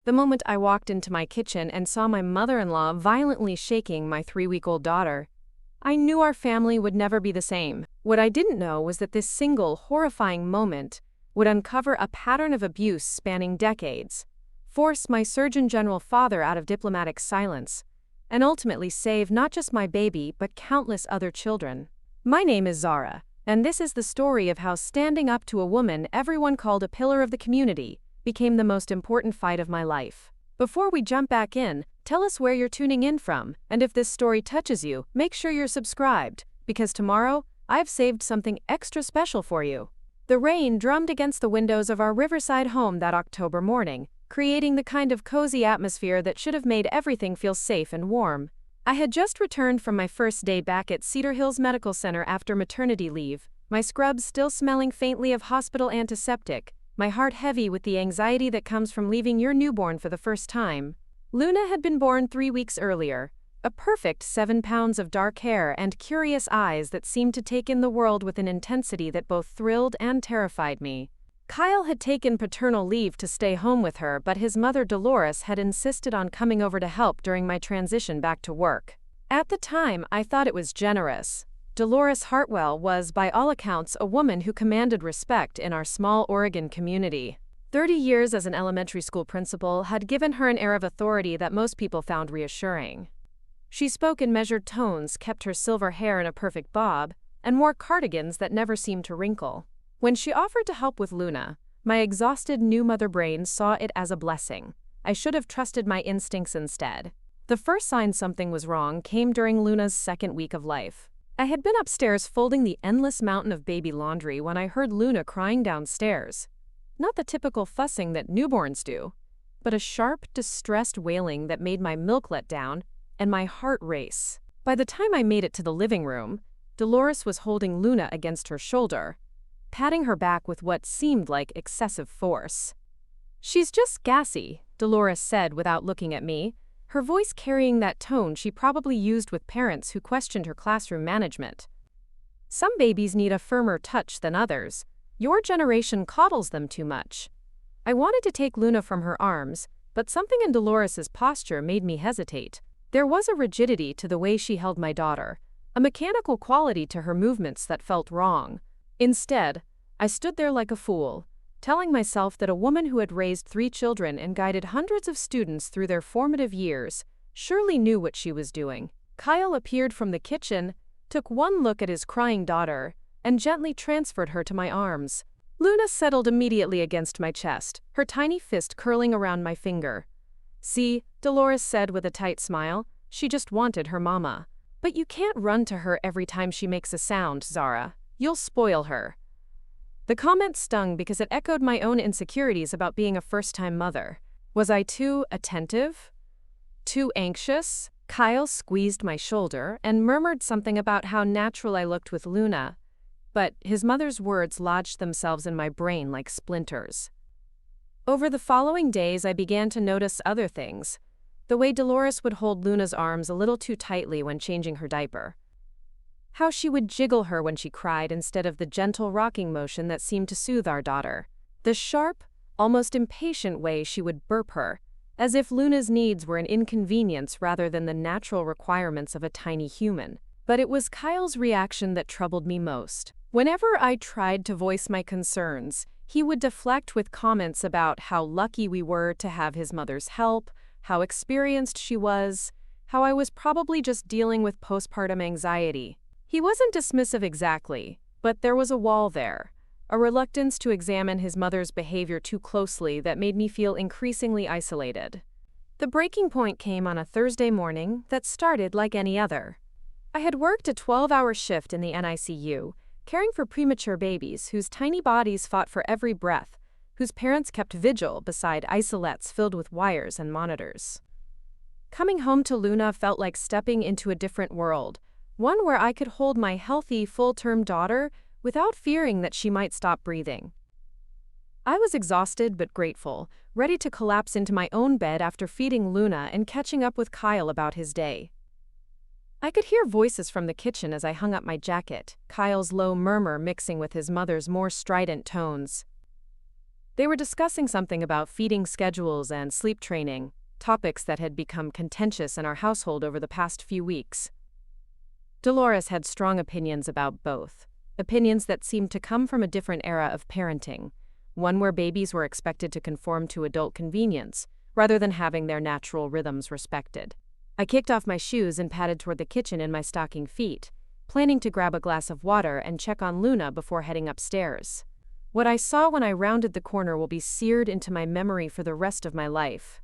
The moment I walked into my kitchen and saw my mother-in-law violently shaking my 3-week-old daughter, I knew our family would never be the same. What I didn't know was that this single, horrifying moment would uncover a pattern of abuse spanning decades, force my Surgeon General father out of diplomatic silence, and ultimately save not just my baby but countless other children. My name is Zara, and this is the story of how standing up to a woman everyone called a pillar of the community became the most important fight of my life. Before we jump back in, tell us where you're tuning in from, and if this story touches you, make sure you're subscribed, because tomorrow, I've saved something extra special for you. The rain drummed against the windows of our Riverside home that October morning, creating the kind of cozy atmosphere that should have made everything feel safe and warm. I had just returned from my first day back at Cedar Hills Medical Center after maternity leave, my scrubs still smelling faintly of hospital antiseptic, my heart heavy with the anxiety that comes from leaving your newborn for the first time. Luna had been born 3 weeks earlier, a perfect 7 pounds of dark hair and curious eyes that seemed to take in the world with an intensity that both thrilled and terrified me. Kyle had taken paternal leave to stay home with her, but his mother Dolores had insisted on coming over to help during my transition back to work. At the time, I thought it was generous. Dolores Hartwell was, by all accounts, a woman who commanded respect in our small Oregon community. 30 years as an elementary school principal had given her an air of authority that most people found reassuring. She spoke in measured tones, kept her silver hair in a perfect bob, and wore cardigans that never seemed to wrinkle. When she offered to help with Luna, my exhausted new mother brain saw it as a blessing. I should have trusted my instincts instead. The first sign something was wrong came during Luna's 2nd week of life. I had been upstairs folding the endless mountain of baby laundry when I heard Luna crying downstairs. Not the typical fussing that newborns do, but a sharp, distressed wailing that made my milk let down and my heart race. By the time I made it to the living room, Dolores was holding Luna against her shoulder, patting her back with what seemed like excessive force. "She's just gassy," Dolores said without looking at me, her voice carrying that tone she probably used with parents who questioned her classroom management. "Some babies need a firmer touch than others. Your generation coddles them too much." I wanted to take Luna from her arms, but something in Dolores's posture made me hesitate. There was a rigidity to the way she held my daughter, a mechanical quality to her movements that felt wrong. Instead, I stood there like a fool, telling myself that a woman who had raised 3 children and guided hundreds of students through their formative years surely knew what she was doing. Kyle appeared from the kitchen, took one look at his crying daughter, and gently transferred her to my arms. Luna settled immediately against my chest, her tiny fist curling around my finger. "See," Dolores said with a tight smile, "she just wanted her mama. But you can't run to her every time she makes a sound, Zara. You'll spoil her." The comment stung because it echoed my own insecurities about being a first-time mother. Was I too attentive? Too anxious? Kyle squeezed my shoulder and murmured something about how natural I looked with Luna, but his mother's words lodged themselves in my brain like splinters. Over the following days, I began to notice other things. The way Dolores would hold Luna's arms a little too tightly when changing her diaper. How she would jiggle her when she cried instead of the gentle rocking motion that seemed to soothe our daughter. The sharp, almost impatient way she would burp her, as if Luna's needs were an inconvenience rather than the natural requirements of a tiny human. But it was Kyle's reaction that troubled me most. Whenever I tried to voice my concerns, he would deflect with comments about how lucky we were to have his mother's help, how experienced she was, how I was probably just dealing with postpartum anxiety. He wasn't dismissive exactly, but there was a wall there, a reluctance to examine his mother's behavior too closely that made me feel increasingly isolated. The breaking point came on a Thursday morning that started like any other. I had worked a 12-hour shift in the NICU, caring for premature babies whose tiny bodies fought for every breath, whose parents kept vigil beside isolettes filled with wires and monitors. Coming home to Luna felt like stepping into a different world, one where I could hold my healthy, full-term daughter without fearing that she might stop breathing. I was exhausted but grateful, ready to collapse into my own bed after feeding Luna and catching up with Kyle about his day. I could hear voices from the kitchen as I hung up my jacket, Kyle's low murmur mixing with his mother's more strident tones. They were discussing something about feeding schedules and sleep training, topics that had become contentious in our household over the past few weeks. Dolores had strong opinions about both, opinions that seemed to come from a different era of parenting, one where babies were expected to conform to adult convenience, rather than having their natural rhythms respected. I kicked off my shoes and padded toward the kitchen in my stocking feet, planning to grab a glass of water and check on Luna before heading upstairs. What I saw when I rounded the corner will be seared into my memory for the rest of my life.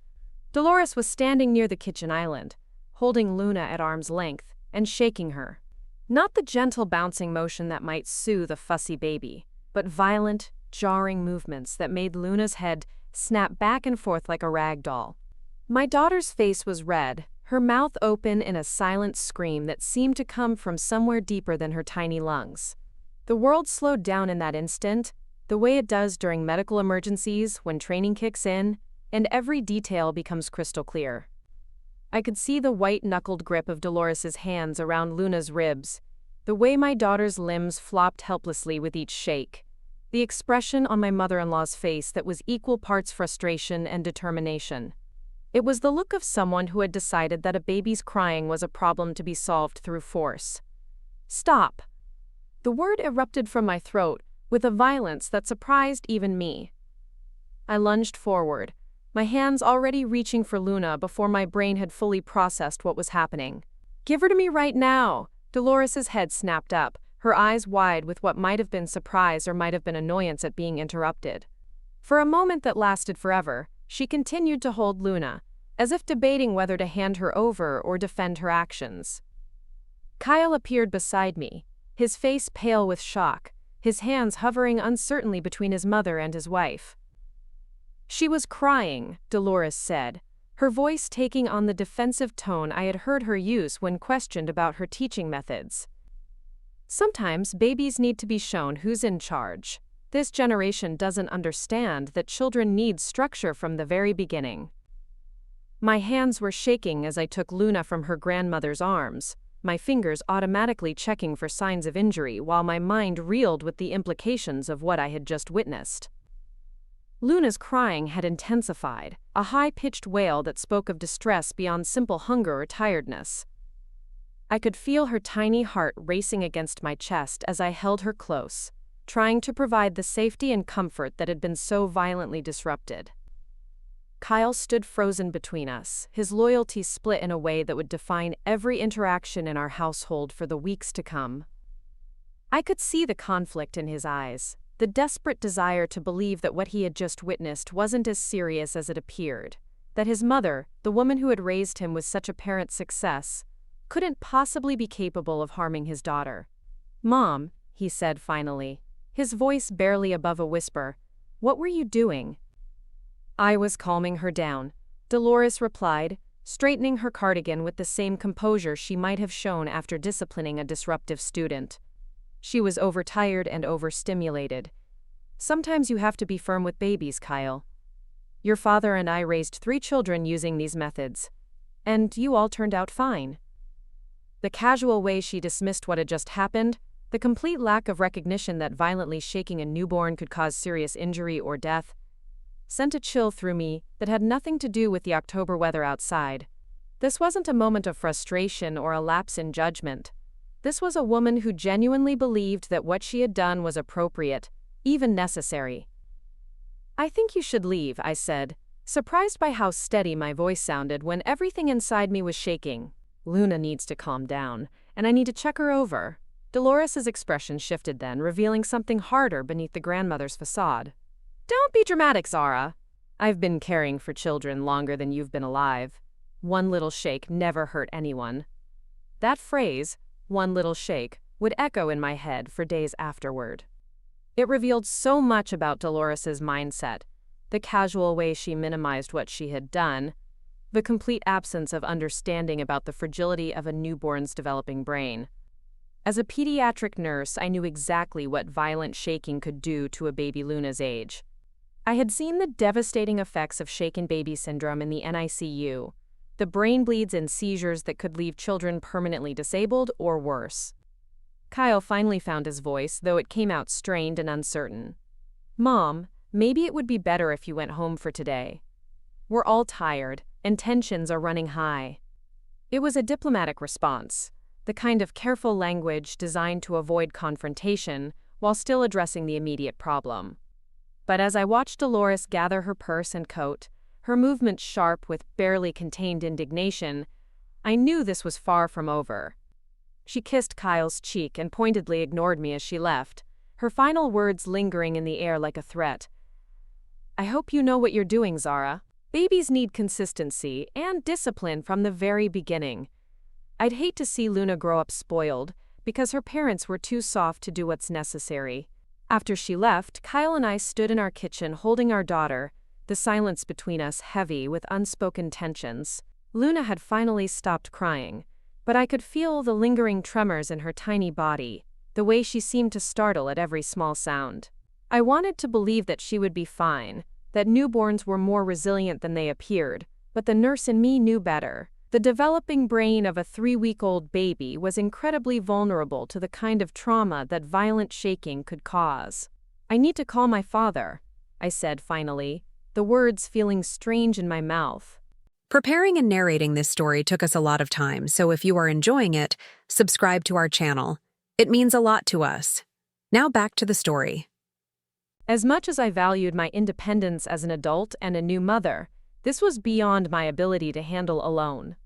Dolores was standing near the kitchen island, holding Luna at arm's length and shaking her. Not the gentle bouncing motion that might soothe a fussy baby, but violent, jarring movements that made Luna's head snap back and forth like a rag doll. My daughter's face was red, her mouth open in a silent scream that seemed to come from somewhere deeper than her tiny lungs. The world slowed down in that instant, the way it does during medical emergencies when training kicks in, and every detail becomes crystal clear. I could see the white-knuckled grip of Dolores's hands around Luna's ribs, the way my daughter's limbs flopped helplessly with each shake, the expression on my mother-in-law's face that was equal parts frustration and determination. It was the look of someone who had decided that a baby's crying was a problem to be solved through force. Stop! The word erupted from my throat with a violence that surprised even me. I lunged forward, my hands already reaching for Luna before my brain had fully processed what was happening. "Give her to me right now!" Dolores's head snapped up, her eyes wide with what might have been surprise or might have been annoyance at being interrupted. For a moment that lasted forever, she continued to hold Luna, as if debating whether to hand her over or defend her actions. Kyle appeared beside me, his face pale with shock, his hands hovering uncertainly between his mother and his wife. "She was crying," Dolores said, her voice taking on the defensive tone I had heard her use when questioned about her teaching methods. "Sometimes babies need to be shown who's in charge. This generation doesn't understand that children need structure from the very beginning." My hands were shaking as I took Luna from her grandmother's arms, my fingers automatically checking for signs of injury while my mind reeled with the implications of what I had just witnessed. Luna's crying had intensified, a high-pitched wail that spoke of distress beyond simple hunger or tiredness. I could feel her tiny heart racing against my chest as I held her close, trying to provide the safety and comfort that had been so violently disrupted. Kyle stood frozen between us, his loyalty split in a way that would define every interaction in our household for the weeks to come. I could see the conflict in his eyes, the desperate desire to believe that what he had just witnessed wasn't as serious as it appeared, that his mother, the woman who had raised him with such apparent success, couldn't possibly be capable of harming his daughter. "Mom," he said finally, his voice barely above a whisper, "what were you doing?" "I was calming her down," Dolores replied, straightening her cardigan with the same composure she might have shown after disciplining a disruptive student. She was overtired and overstimulated. "Sometimes you have to be firm with babies, Kyle. Your father and I raised 3 children using these methods, and you all turned out fine." The casual way she dismissed what had just happened, the complete lack of recognition that violently shaking a newborn could cause serious injury or death, sent a chill through me that had nothing to do with the October weather outside. This wasn't a moment of frustration or a lapse in judgment. This was a woman who genuinely believed that what she had done was appropriate, even necessary. "I think you should leave," I said, surprised by how steady my voice sounded when everything inside me was shaking. "Luna needs to calm down, and I need to check her over." Dolores's expression shifted then, revealing something harder beneath the grandmother's facade. "Don't be dramatic, Zara. I've been caring for children longer than you've been alive. One little shake never hurt anyone." That phrase, "one little shake," would echo in my head for days afterward. It revealed so much about Dolores's mindset, the casual way she minimized what she had done, the complete absence of understanding about the fragility of a newborn's developing brain. As a pediatric nurse, I knew exactly what violent shaking could do to a baby Luna's age. I had seen the devastating effects of shaken baby syndrome in the NICU, the brain bleeds and seizures that could leave children permanently disabled or worse. Kyle finally found his voice, though it came out strained and uncertain. "Mom, maybe it would be better if you went home for today. We're all tired, and tensions are running high. It was a diplomatic response, the kind of careful language designed to avoid confrontation while still addressing the immediate problem. But as I watched Dolores gather her purse and coat, her movements sharp with barely contained indignation, I knew this was far from over. She kissed Kyle's cheek and pointedly ignored me as she left, her final words lingering in the air like a threat. "I hope you know what you're doing, Zara. Babies need consistency and discipline from the very beginning. I'd hate to see Luna grow up spoiled because her parents were too soft to do what's necessary." After she left, Kyle and I stood in our kitchen holding our daughter, the silence between us heavy with unspoken tensions. Luna had finally stopped crying, but I could feel the lingering tremors in her tiny body, the way she seemed to startle at every small sound. I wanted to believe that she would be fine, that newborns were more resilient than they appeared, but the nurse in me knew better. The developing brain of a 3-week-old baby was incredibly vulnerable to the kind of trauma that violent shaking could cause. "I need to call my father," I said finally, the words feeling strange in my mouth. Preparing and narrating this story took us a lot of time, so if you are enjoying it, subscribe to our channel. It means a lot to us. Now back to the story. As much as I valued my independence as an adult and a new mother, this was beyond my ability to handle alone.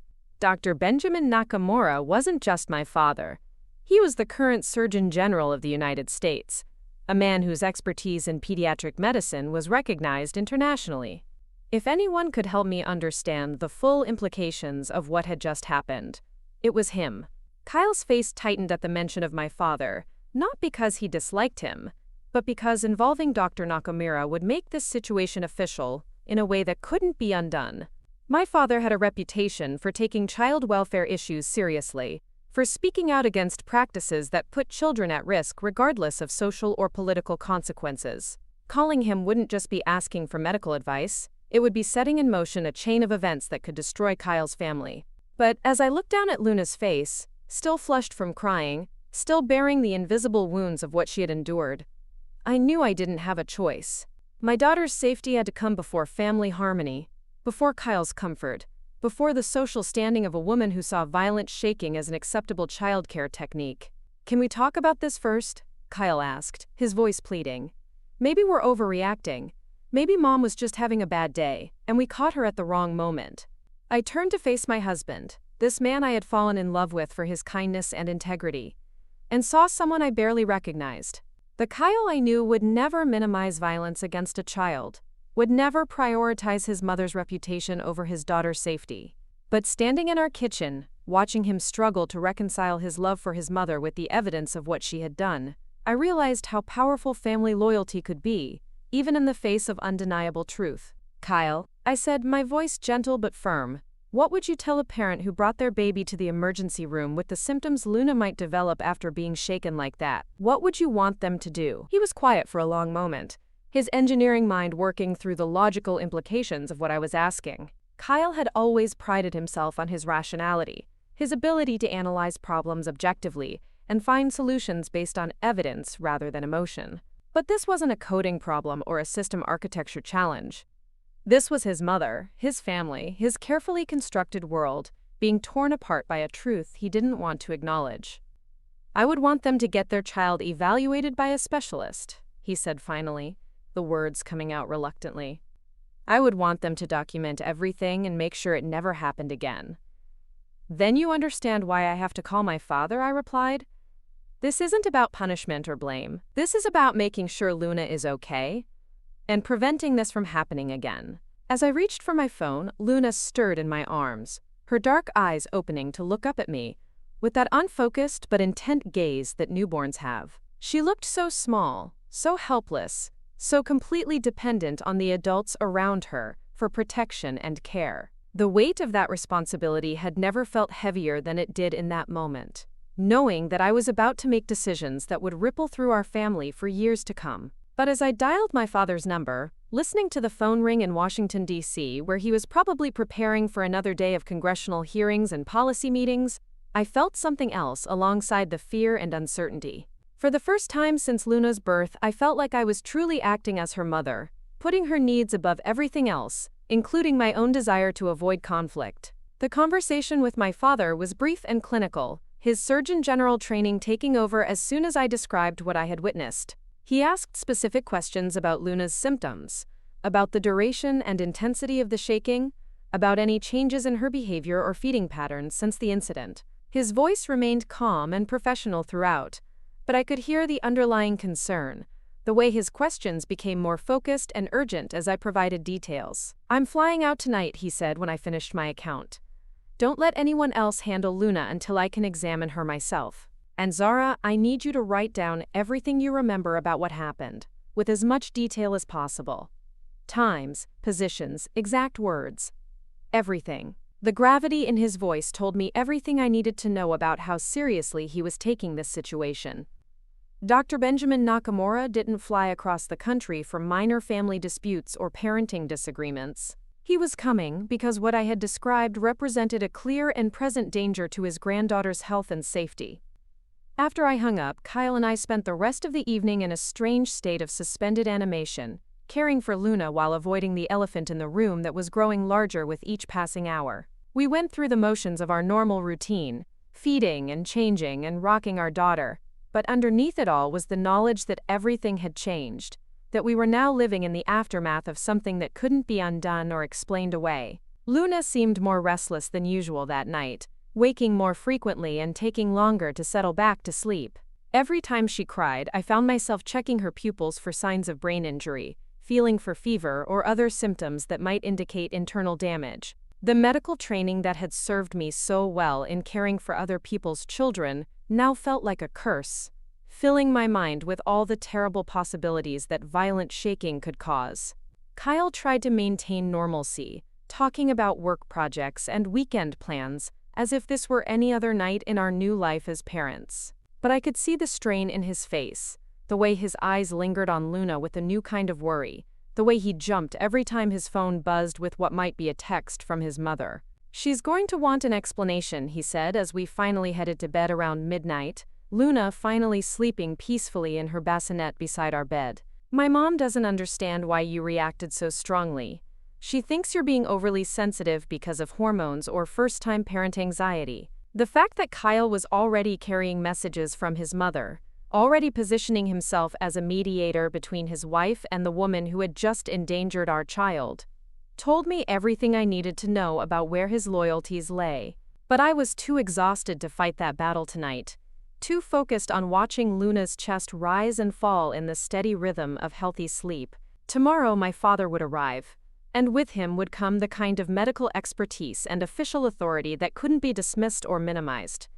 Dr. Benjamin Nakamura wasn't just my father. He was the current Surgeon General of the United States, a man whose expertise in pediatric medicine was recognized internationally. If anyone could help me understand the full implications of what had just happened, it was him. Kyle's face tightened at the mention of my father, not because he disliked him, but because involving Dr. Nakamura would make this situation official in a way that couldn't be undone. My father had a reputation for taking child welfare issues seriously, for speaking out against practices that put children at risk regardless of social or political consequences. Calling him wouldn't just be asking for medical advice, it would be setting in motion a chain of events that could destroy Kyle's family. But as I looked down at Luna's face, still flushed from crying, still bearing the invisible wounds of what she had endured, I knew I didn't have a choice. My daughter's safety had to come before family harmony, before Kyle's comfort, before the social standing of a woman who saw violent shaking as an acceptable childcare technique. "Can we talk about this first?" Kyle asked, his voice pleading. "Maybe we're overreacting. Maybe Mom was just having a bad day, and we caught her at the wrong moment." I turned to face my husband, this man I had fallen in love with for his kindness and integrity, and saw someone I barely recognized. The Kyle I knew would never minimize violence against a child, would never prioritize his mother's reputation over his daughter's safety. But standing in our kitchen, watching him struggle to reconcile his love for his mother with the evidence of what she had done, I realized how powerful family loyalty could be, even in the face of undeniable truth. "Kyle," I said, my voice gentle but firm, "what would you tell a parent who brought their baby to the emergency room with the symptoms Luna might develop after being shaken like that? What would you want them to do?" He was quiet for a long moment, his engineering mind working through the logical implications of what I was asking. Kyle had always prided himself on his rationality, his ability to analyze problems objectively and find solutions based on evidence rather than emotion. But this wasn't a coding problem or a system architecture challenge. This was his mother, his family, his carefully constructed world, being torn apart by a truth he didn't want to acknowledge. "I would want them to get their child evaluated by a specialist," he said finally, the words coming out reluctantly. "I would want them to document everything and make sure it never happened again." "Then you understand why I have to call my father," I replied. "This isn't about punishment or blame. This is about making sure Luna is okay and preventing this from happening again." As I reached for my phone, Luna stirred in my arms, her dark eyes opening to look up at me with that unfocused but intent gaze that newborns have. She looked so small, so helpless, so completely dependent on the adults around her for protection and care. The weight of that responsibility had never felt heavier than it did in that moment, knowing that I was about to make decisions that would ripple through our family for years to come. But as I dialed my father's number, listening to the phone ring in Washington, D.C., where he was probably preparing for another day of congressional hearings and policy meetings, I felt something else alongside the fear and uncertainty. For the first time since Luna's birth, I felt like I was truly acting as her mother, putting her needs above everything else, including my own desire to avoid conflict. The conversation with my father was brief and clinical, his Surgeon General training taking over as soon as I described what I had witnessed. He asked specific questions about Luna's symptoms, about the duration and intensity of the shaking, about any changes in her behavior or feeding patterns since the incident. His voice remained calm and professional throughout, but I could hear the underlying concern, the way his questions became more focused and urgent as I provided details. "I'm flying out tonight," he said when I finished my account. "Don't let anyone else handle Luna until I can examine her myself. And Zara, I need you to write down everything you remember about what happened, with as much detail as possible. Times, positions, exact words. Everything." The gravity in his voice told me everything I needed to know about how seriously he was taking this situation. Dr. Benjamin Nakamura didn't fly across the country for minor family disputes or parenting disagreements. He was coming because what I had described represented a clear and present danger to his granddaughter's health and safety. After I hung up, Kyle and I spent the rest of the evening in a strange state of suspended animation, caring for Luna while avoiding the elephant in the room that was growing larger with each passing hour. We went through the motions of our normal routine, feeding and changing and rocking our daughter, but underneath it all was the knowledge that everything had changed, that we were now living in the aftermath of something that couldn't be undone or explained away. Luna seemed more restless than usual that night, waking more frequently and taking longer to settle back to sleep. Every time she cried, I found myself checking her pupils for signs of brain injury, feeling for fever or other symptoms that might indicate internal damage. The medical training that had served me so well in caring for other people's children now felt like a curse, filling my mind with all the terrible possibilities that violent shaking could cause. Kyle tried to maintain normalcy, talking about work projects and weekend plans as if this were any other night in our new life as parents. But I could see the strain in his face, the way his eyes lingered on Luna with a new kind of worry, the way he jumped every time his phone buzzed with what might be a text from his mother. "She's going to want an explanation," he said as we finally headed to bed around midnight, Luna finally sleeping peacefully in her bassinet beside our bed. "My mom doesn't understand why you reacted so strongly. She thinks you're being overly sensitive because of hormones or first-time parent anxiety." The fact that Kyle was already carrying messages from his mother, already positioning himself as a mediator between his wife and the woman who had just endangered our child, told me everything I needed to know about where his loyalties lay. But I was too exhausted to fight that battle tonight, too focused on watching Luna's chest rise and fall in the steady rhythm of healthy sleep. Tomorrow my father would arrive, and with him would come the kind of medical expertise and official authority that couldn't be dismissed or minimized.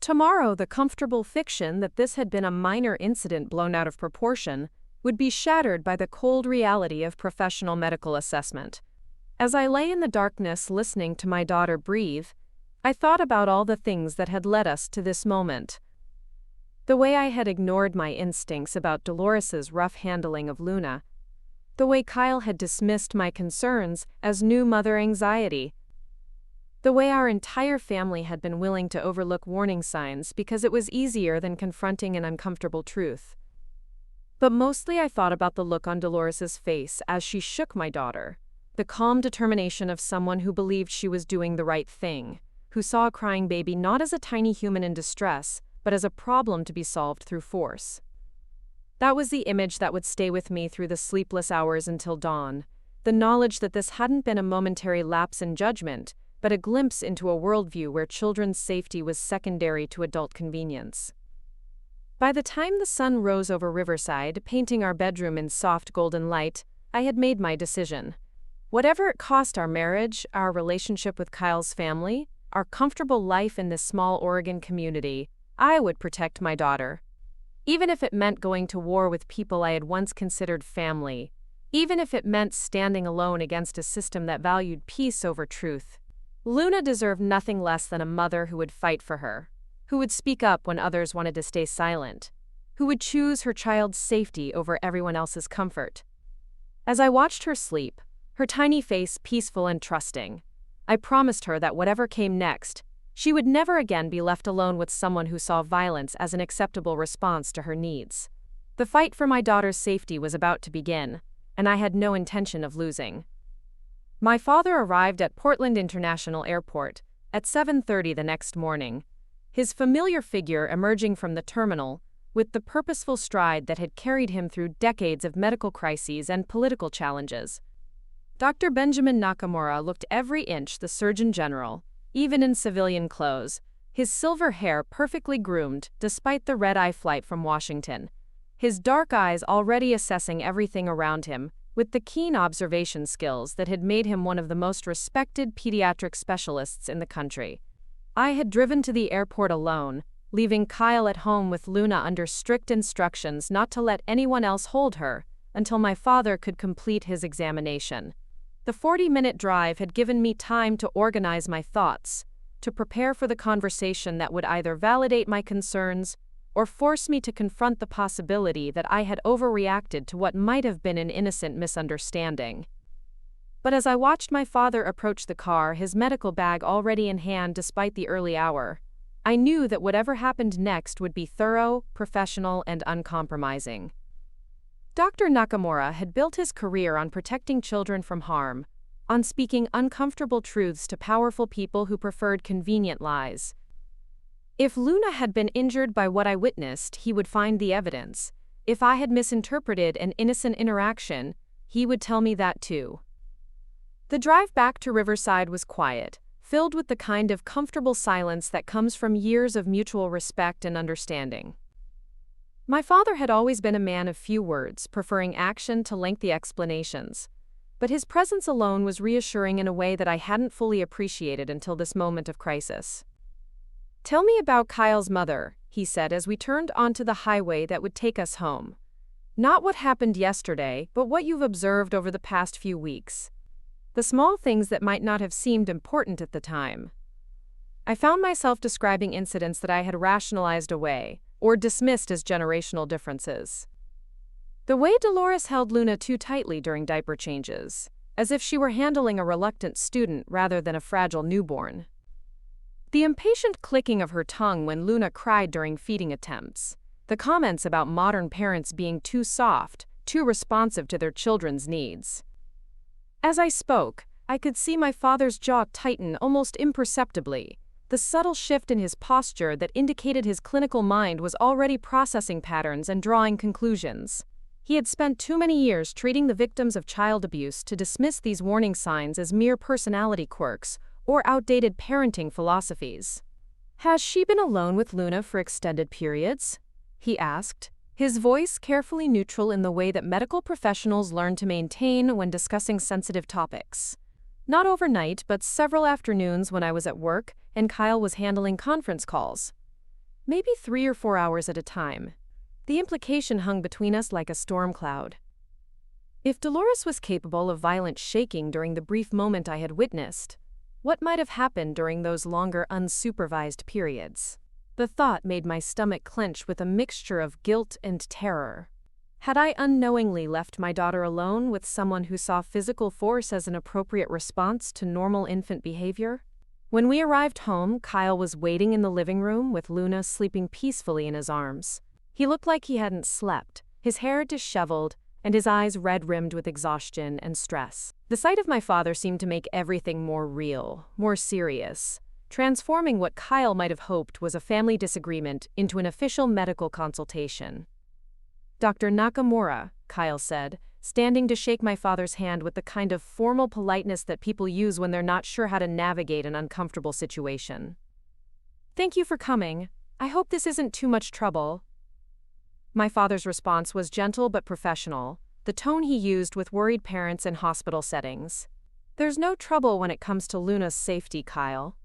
Tomorrow, the comfortable fiction that this had been a minor incident blown out of proportion would be shattered by the cold reality of professional medical assessment. As I lay in the darkness listening to my daughter breathe, I thought about all the things that had led us to this moment. The way I had ignored my instincts about Dolores's rough handling of Luna. The way Kyle had dismissed my concerns as new mother anxiety. The way our entire family had been willing to overlook warning signs because it was easier than confronting an uncomfortable truth. But mostly I thought about the look on Dolores's face as she shook my daughter, the calm determination of someone who believed she was doing the right thing, who saw a crying baby not as a tiny human in distress, but as a problem to be solved through force. That was the image that would stay with me through the sleepless hours until dawn, the knowledge that this hadn't been a momentary lapse in judgment, but a glimpse into a worldview where children's safety was secondary to adult convenience. By the time the sun rose over Riverside, painting our bedroom in soft golden light, I had made my decision. Whatever it cost our marriage, our relationship with Kyle's family, our comfortable life in this small Oregon community, I would protect my daughter. Even if it meant going to war with people I had once considered family, even if it meant standing alone against a system that valued peace over truth. Luna deserved nothing less than a mother who would fight for her, who would speak up when others wanted to stay silent, who would choose her child's safety over everyone else's comfort. As I watched her sleep, her tiny face peaceful and trusting, I promised her that whatever came next, she would never again be left alone with someone who saw violence as an acceptable response to her needs. The fight for my daughter's safety was about to begin, and I had no intention of losing. My father arrived at Portland International Airport at 7:30 the next morning, his familiar figure emerging from the terminal with the purposeful stride that had carried him through decades of medical crises and political challenges. Dr. Benjamin Nakamura looked every inch the Surgeon General, even in civilian clothes, his silver hair perfectly groomed despite the red-eye flight from Washington, his dark eyes already assessing everything around him with the keen observation skills that had made him one of the most respected pediatric specialists in the country. I had driven to the airport alone, leaving Kyle at home with Luna under strict instructions not to let anyone else hold her until my father could complete his examination. The 40-minute drive had given me time to organize my thoughts, to prepare for the conversation that would either validate my concerns or force me to confront the possibility that I had overreacted to what might have been an innocent misunderstanding. But as I watched my father approach the car, his medical bag already in hand despite the early hour, I knew that whatever happened next would be thorough, professional, and uncompromising. Dr. Nakamura had built his career on protecting children from harm, on speaking uncomfortable truths to powerful people who preferred convenient lies. If Luna had been injured by what I witnessed, he would find the evidence. If I had misinterpreted an innocent interaction, he would tell me that too. The drive back to Riverside was quiet, filled with the kind of comfortable silence that comes from years of mutual respect and understanding. My father had always been a man of few words, preferring action to lengthy explanations. But his presence alone was reassuring in a way that I hadn't fully appreciated until this moment of crisis. "Tell me about Kyle's mother," he said as we turned onto the highway that would take us home. "Not what happened yesterday, but what you've observed over the past few weeks. The small things that might not have seemed important at the time." I found myself describing incidents that I had rationalized away, or dismissed as generational differences. The way Dolores held Luna too tightly during diaper changes, as if she were handling a reluctant student rather than a fragile newborn. The impatient clicking of her tongue when Luna cried during feeding attempts. The comments about modern parents being too soft, too responsive to their children's needs. As I spoke, I could see my father's jaw tighten almost imperceptibly, the subtle shift in his posture that indicated his clinical mind was already processing patterns and drawing conclusions. He had spent too many years treating the victims of child abuse to dismiss these warning signs as mere personality quirks or outdated parenting philosophies. "Has she been alone with Luna for extended periods?" he asked, his voice carefully neutral in the way that medical professionals learn to maintain when discussing sensitive topics. "Not overnight, but several afternoons when I was at work and Kyle was handling conference calls. Maybe 3 or 4 hours at a time." The implication hung between us like a storm cloud. If Dolores was capable of violent shaking during the brief moment I had witnessed, what might have happened during those longer unsupervised periods? The thought made my stomach clench with a mixture of guilt and terror. Had I unknowingly left my daughter alone with someone who saw physical force as an appropriate response to normal infant behavior? When we arrived home, Kyle was waiting in the living room with Luna sleeping peacefully in his arms. He looked like he hadn't slept, his hair disheveled, and his eyes red-rimmed with exhaustion and stress. The sight of my father seemed to make everything more real, more serious, transforming what Kyle might have hoped was a family disagreement into an official medical consultation. "Dr. Nakamura," Kyle said, standing to shake my father's hand with the kind of formal politeness that people use when they're not sure how to navigate an uncomfortable situation. "Thank you for coming. I hope this isn't too much trouble." My father's response was gentle but professional, the tone he used with worried parents in hospital settings. "There's no trouble when it comes to Luna's safety, Kyle.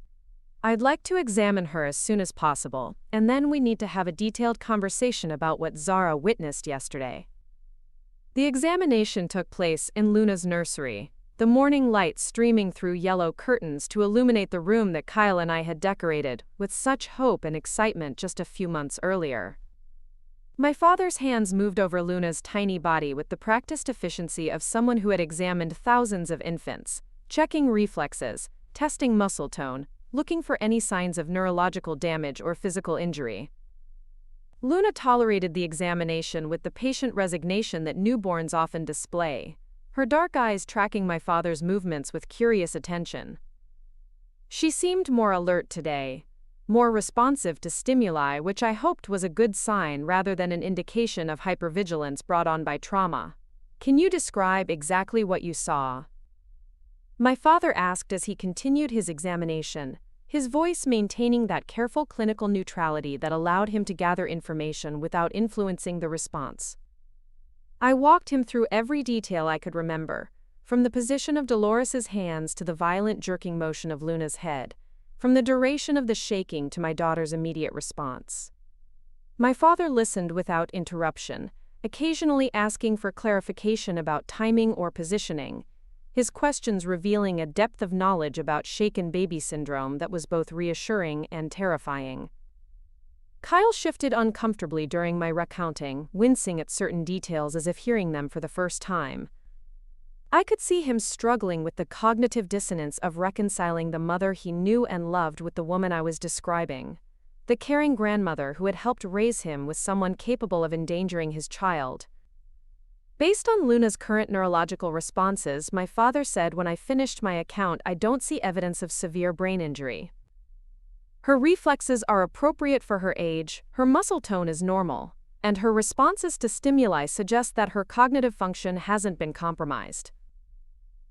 I'd like to examine her as soon as possible, and then we need to have a detailed conversation about what Zara witnessed yesterday." The examination took place in Luna's nursery, the morning light streaming through yellow curtains to illuminate the room that Kyle and I had decorated with such hope and excitement just a few months earlier. My father's hands moved over Luna's tiny body with the practiced efficiency of someone who had examined thousands of infants, checking reflexes, testing muscle tone, looking for any signs of neurological damage or physical injury. Luna tolerated the examination with the patient resignation that newborns often display, her dark eyes tracking my father's movements with curious attention. She seemed more alert today, more responsive to stimuli, which I hoped was a good sign rather than an indication of hypervigilance brought on by trauma. "Can you describe exactly what you saw?" my father asked as he continued his examination, his voice maintaining that careful clinical neutrality that allowed him to gather information without influencing the response. I walked him through every detail I could remember, from the position of Dolores's hands to the violent jerking motion of Luna's head, from the duration of the shaking to my daughter's immediate response. My father listened without interruption, occasionally asking for clarification about timing or positioning, his questions revealing a depth of knowledge about shaken baby syndrome that was both reassuring and terrifying. Kyle shifted uncomfortably during my recounting, wincing at certain details as if hearing them for the first time. I could see him struggling with the cognitive dissonance of reconciling the mother he knew and loved with the woman I was describing, the caring grandmother who had helped raise him with someone capable of endangering his child. Based on Luna's current neurological responses, my father said when I finished my account, I don't see evidence of severe brain injury. Her reflexes are appropriate for her age, her muscle tone is normal, and her responses to stimuli suggest that her cognitive function hasn't been compromised.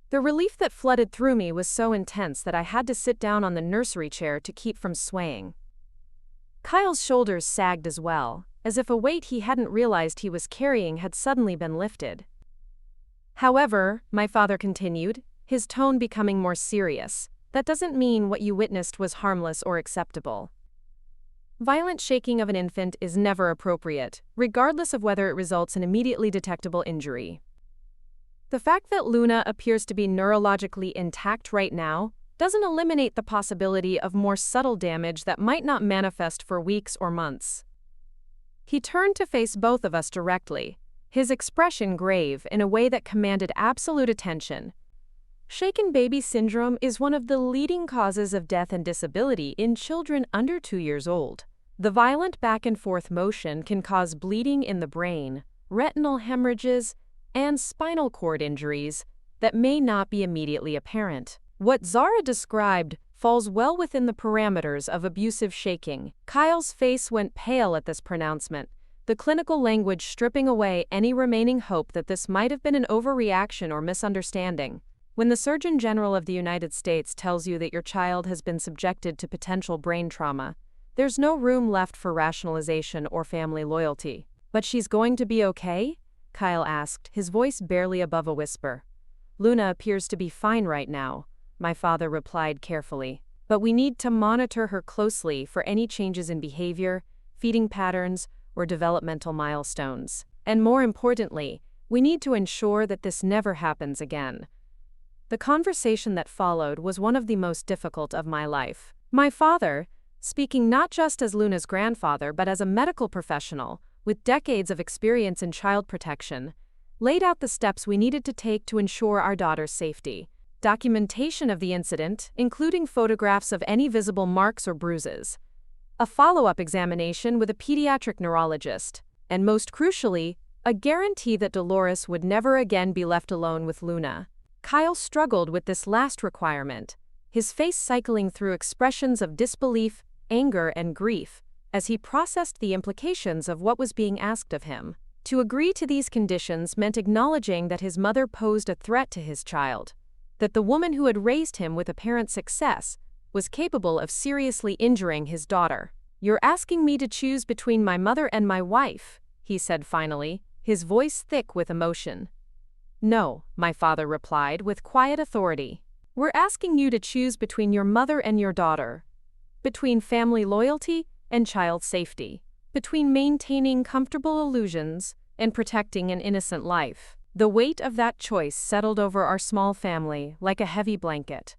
The relief that flooded through me was so intense that I had to sit down on the nursery chair to keep from swaying. Kyle's shoulders sagged as well, as if a weight he hadn't realized he was carrying had suddenly been lifted. "However," my father continued, his tone becoming more serious, "that doesn't mean what you witnessed was harmless or acceptable. Violent shaking of an infant is never appropriate, regardless of whether it results in immediately detectable injury. The fact that Luna appears to be neurologically intact right now doesn't eliminate the possibility of more subtle damage that might not manifest for weeks or months." He turned to face both of us directly, his expression grave in a way that commanded absolute attention. Shaken baby syndrome is one of the leading causes of death and disability in children under 2 years old. The violent back-and-forth motion can cause bleeding in the brain, retinal hemorrhages, and spinal cord injuries that may not be immediately apparent. What Zara described falls well within the parameters of abusive shaking. Kyle's face went pale at this pronouncement, the clinical language stripping away any remaining hope that this might have been an overreaction or misunderstanding. When the Surgeon General of the United States tells you that your child has been subjected to potential brain trauma, there's no room left for rationalization or family loyalty. "But she's going to be okay?" Kyle asked, his voice barely above a whisper. "Luna appears to be fine right now," my father replied carefully, "but we need to monitor her closely for any changes in behavior, feeding patterns, or developmental milestones. And more importantly, we need to ensure that this never happens again." The conversation that followed was one of the most difficult of my life. My father, speaking not just as Luna's grandfather but as a medical professional with decades of experience in child protection, laid out the steps we needed to take to ensure our daughter's safety. Documentation of the incident, including photographs of any visible marks or bruises, a follow-up examination with a pediatric neurologist, and most crucially, a guarantee that Dolores would never again be left alone with Luna. Kyle struggled with this last requirement, his face cycling through expressions of disbelief, anger, and grief, as he processed the implications of what was being asked of him. To agree to these conditions meant acknowledging that his mother posed a threat to his child, that the woman who had raised him with apparent success was capable of seriously injuring his daughter. "You're asking me to choose between my mother and my wife," he said finally, his voice thick with emotion. "No," my father replied with quiet authority. "We're asking you to choose between your mother and your daughter, between family loyalty and child safety, between maintaining comfortable illusions and protecting an innocent life." The weight of that choice settled over our small family like a heavy blanket,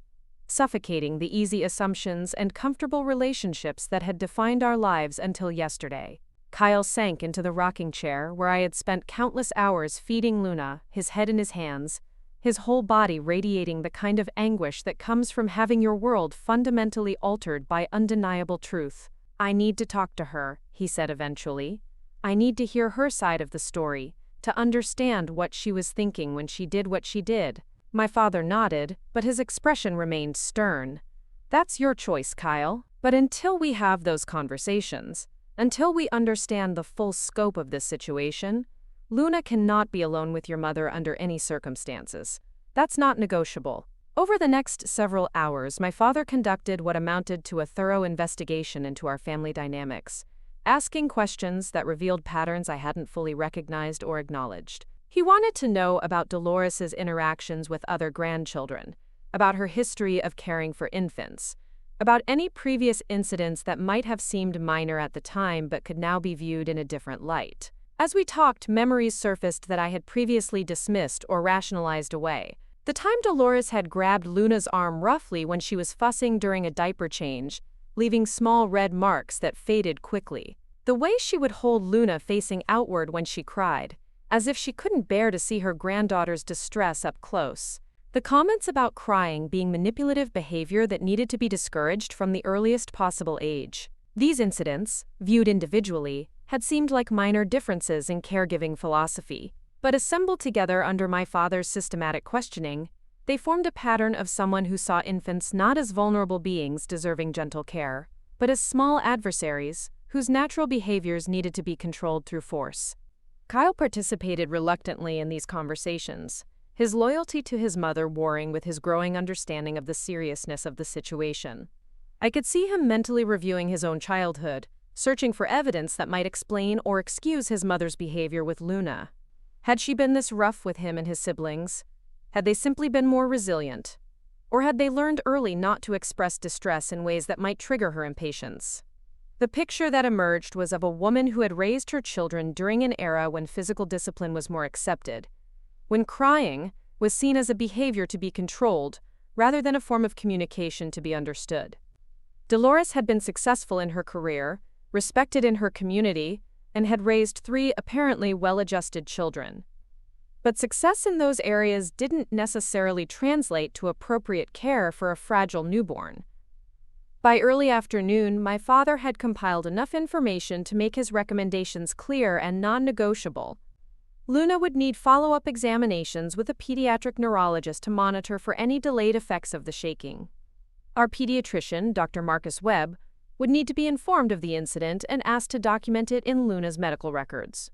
suffocating the easy assumptions and comfortable relationships that had defined our lives until yesterday. Kyle sank into the rocking chair where I had spent countless hours feeding Luna, his head in his hands, his whole body radiating the kind of anguish that comes from having your world fundamentally altered by undeniable truth. "I need to talk to her," he said eventually. "I need to hear her side of the story, to understand what she was thinking when she did what she did." My father nodded, but his expression remained stern. "That's your choice, Kyle. But until we have those conversations, until we understand the full scope of this situation, Luna cannot be alone with your mother under any circumstances. That's not negotiable." Over the next several hours, my father conducted what amounted to a thorough investigation into our family dynamics, asking questions that revealed patterns I hadn't fully recognized or acknowledged. He wanted to know about Dolores's interactions with other grandchildren, about her history of caring for infants, about any previous incidents that might have seemed minor at the time but could now be viewed in a different light. As we talked, memories surfaced that I had previously dismissed or rationalized away. The time Dolores had grabbed Luna's arm roughly when she was fussing during a diaper change, leaving small red marks that faded quickly. The way she would hold Luna facing outward when she cried, as if she couldn't bear to see her granddaughter's distress up close. The comments about crying being manipulative behavior that needed to be discouraged from the earliest possible age. These incidents, viewed individually, had seemed like minor differences in caregiving philosophy. But assembled together under my father's systematic questioning, they formed a pattern of someone who saw infants not as vulnerable beings deserving gentle care, but as small adversaries whose natural behaviors needed to be controlled through force. Kyle participated reluctantly in these conversations, his loyalty to his mother warring with his growing understanding of the seriousness of the situation. I could see him mentally reviewing his own childhood, searching for evidence that might explain or excuse his mother's behavior with Luna. Had she been this rough with him and his siblings? Had they simply been more resilient? Or had they learned early not to express distress in ways that might trigger her impatience? The picture that emerged was of a woman who had raised her children during an era when physical discipline was more accepted, when crying was seen as a behavior to be controlled rather than a form of communication to be understood. Dolores had been successful in her career, respected in her community, and had raised 3 apparently well-adjusted children. But success in those areas didn't necessarily translate to appropriate care for a fragile newborn. By early afternoon, my father had compiled enough information to make his recommendations clear and non-negotiable. Luna would need follow-up examinations with a pediatric neurologist to monitor for any delayed effects of the shaking. Our pediatrician, Dr. Marcus Webb, would need to be informed of the incident and asked to document it in Luna's medical records.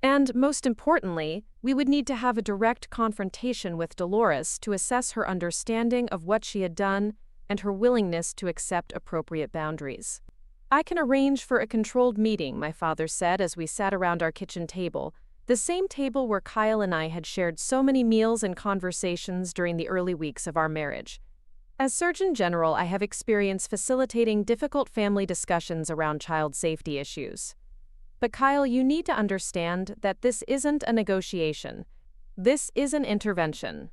And, most importantly, we would need to have a direct confrontation with Dolores to assess her understanding of what she had done and her willingness to accept appropriate boundaries. "I can arrange for a controlled meeting," my father said as we sat around our kitchen table, the same table where Kyle and I had shared so many meals and conversations during the early weeks of our marriage. As Surgeon General, I have experience facilitating difficult family discussions around child safety issues. But Kyle, you need to understand that this isn't a negotiation. This is an intervention.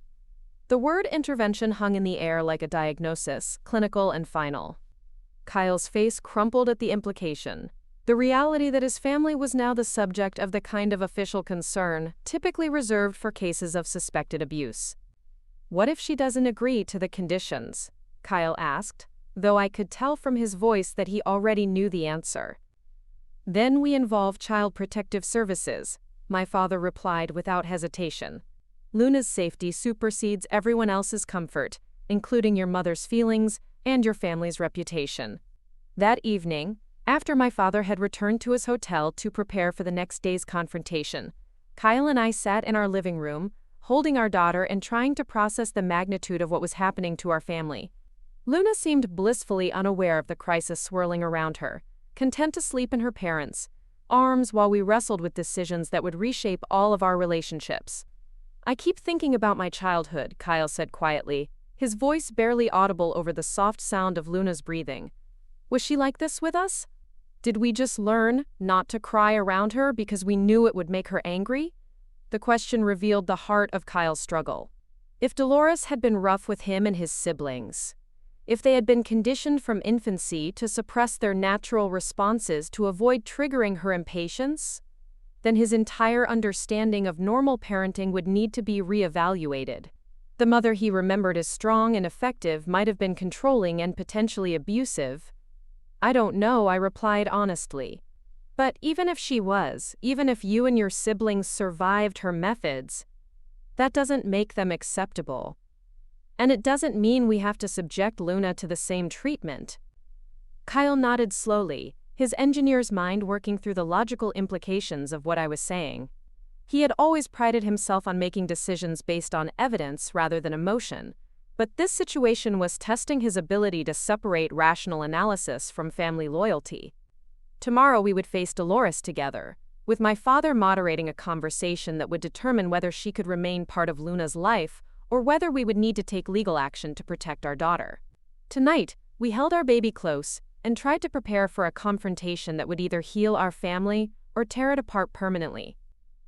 The word intervention hung in the air like a diagnosis, clinical and final. Kyle's face crumpled at the implication. The reality that his family was now the subject of the kind of official concern typically reserved for cases of suspected abuse. "What if she doesn't agree to the conditions?" Kyle asked, though I could tell from his voice that he already knew the answer. "Then we involve Child Protective Services," my father replied without hesitation. "Luna's safety supersedes everyone else's comfort, including your mother's feelings and your family's reputation." That evening, after my father had returned to his hotel to prepare for the next day's confrontation, Kyle and I sat in our living room, holding our daughter and trying to process the magnitude of what was happening to our family. Luna seemed blissfully unaware of the crisis swirling around her, content to sleep in her parents' arms while we wrestled with decisions that would reshape all of our relationships. "I keep thinking about my childhood," Kyle said quietly, his voice barely audible over the soft sound of Luna's breathing. "Was she like this with us? Did we just learn not to cry around her because we knew it would make her angry?" The question revealed the heart of Kyle's struggle. If Dolores had been rough with him and his siblings, if they had been conditioned from infancy to suppress their natural responses to avoid triggering her impatience, then his entire understanding of normal parenting would need to be reevaluated. The mother he remembered as strong and effective might have been controlling and potentially abusive. "I don't know," I replied honestly. But even if she was, even if you and your siblings survived her methods, that doesn't make them acceptable. And it doesn't mean we have to subject Luna to the same treatment. Kyle nodded slowly, his engineer's mind working through the logical implications of what I was saying. He had always prided himself on making decisions based on evidence rather than emotion, but this situation was testing his ability to separate rational analysis from family loyalty. Tomorrow we would face Dolores together, with my father moderating a conversation that would determine whether she could remain part of Luna's life or whether we would need to take legal action to protect our daughter. Tonight, we held our baby close and tried to prepare for a confrontation that would either heal our family or tear it apart permanently.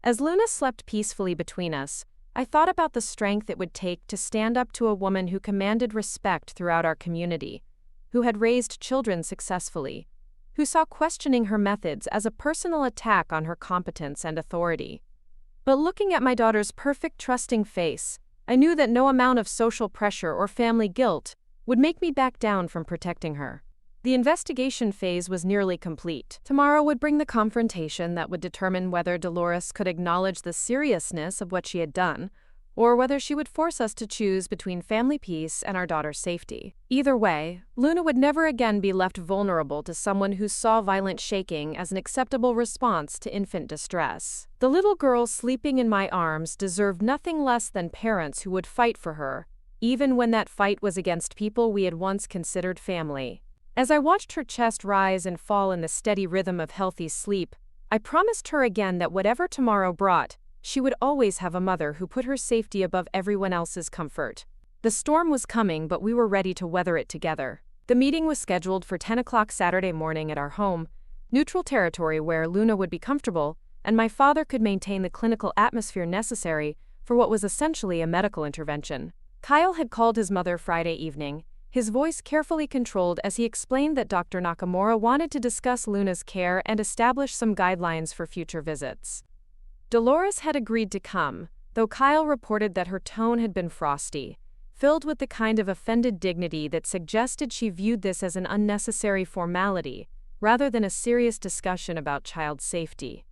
As Luna slept peacefully between us, I thought about the strength it would take to stand up to a woman who commanded respect throughout our community, who had raised children successfully, who saw questioning her methods as a personal attack on her competence and authority. But looking at my daughter's perfect, trusting face, I knew that no amount of social pressure or family guilt would make me back down from protecting her. The investigation phase was nearly complete. Tomorrow would bring the confrontation that would determine whether Dolores could acknowledge the seriousness of what she had done, or whether she would force us to choose between family peace and our daughter's safety. Either way, Luna would never again be left vulnerable to someone who saw violent shaking as an acceptable response to infant distress. The little girl sleeping in my arms deserved nothing less than parents who would fight for her, even when that fight was against people we had once considered family. As I watched her chest rise and fall in the steady rhythm of healthy sleep, I promised her again that whatever tomorrow brought, she would always have a mother who put her safety above everyone else's comfort. The storm was coming, but we were ready to weather it together. The meeting was scheduled for 10 o'clock Saturday morning at our home, neutral territory where Luna would be comfortable, and my father could maintain the clinical atmosphere necessary for what was essentially a medical intervention. Kyle had called his mother Friday evening, his voice carefully controlled as he explained that Dr. Nakamura wanted to discuss Luna's care and establish some guidelines for future visits. Dolores had agreed to come, though Kyle reported that her tone had been frosty, filled with the kind of offended dignity that suggested she viewed this as an unnecessary formality, rather than a serious discussion about child safety.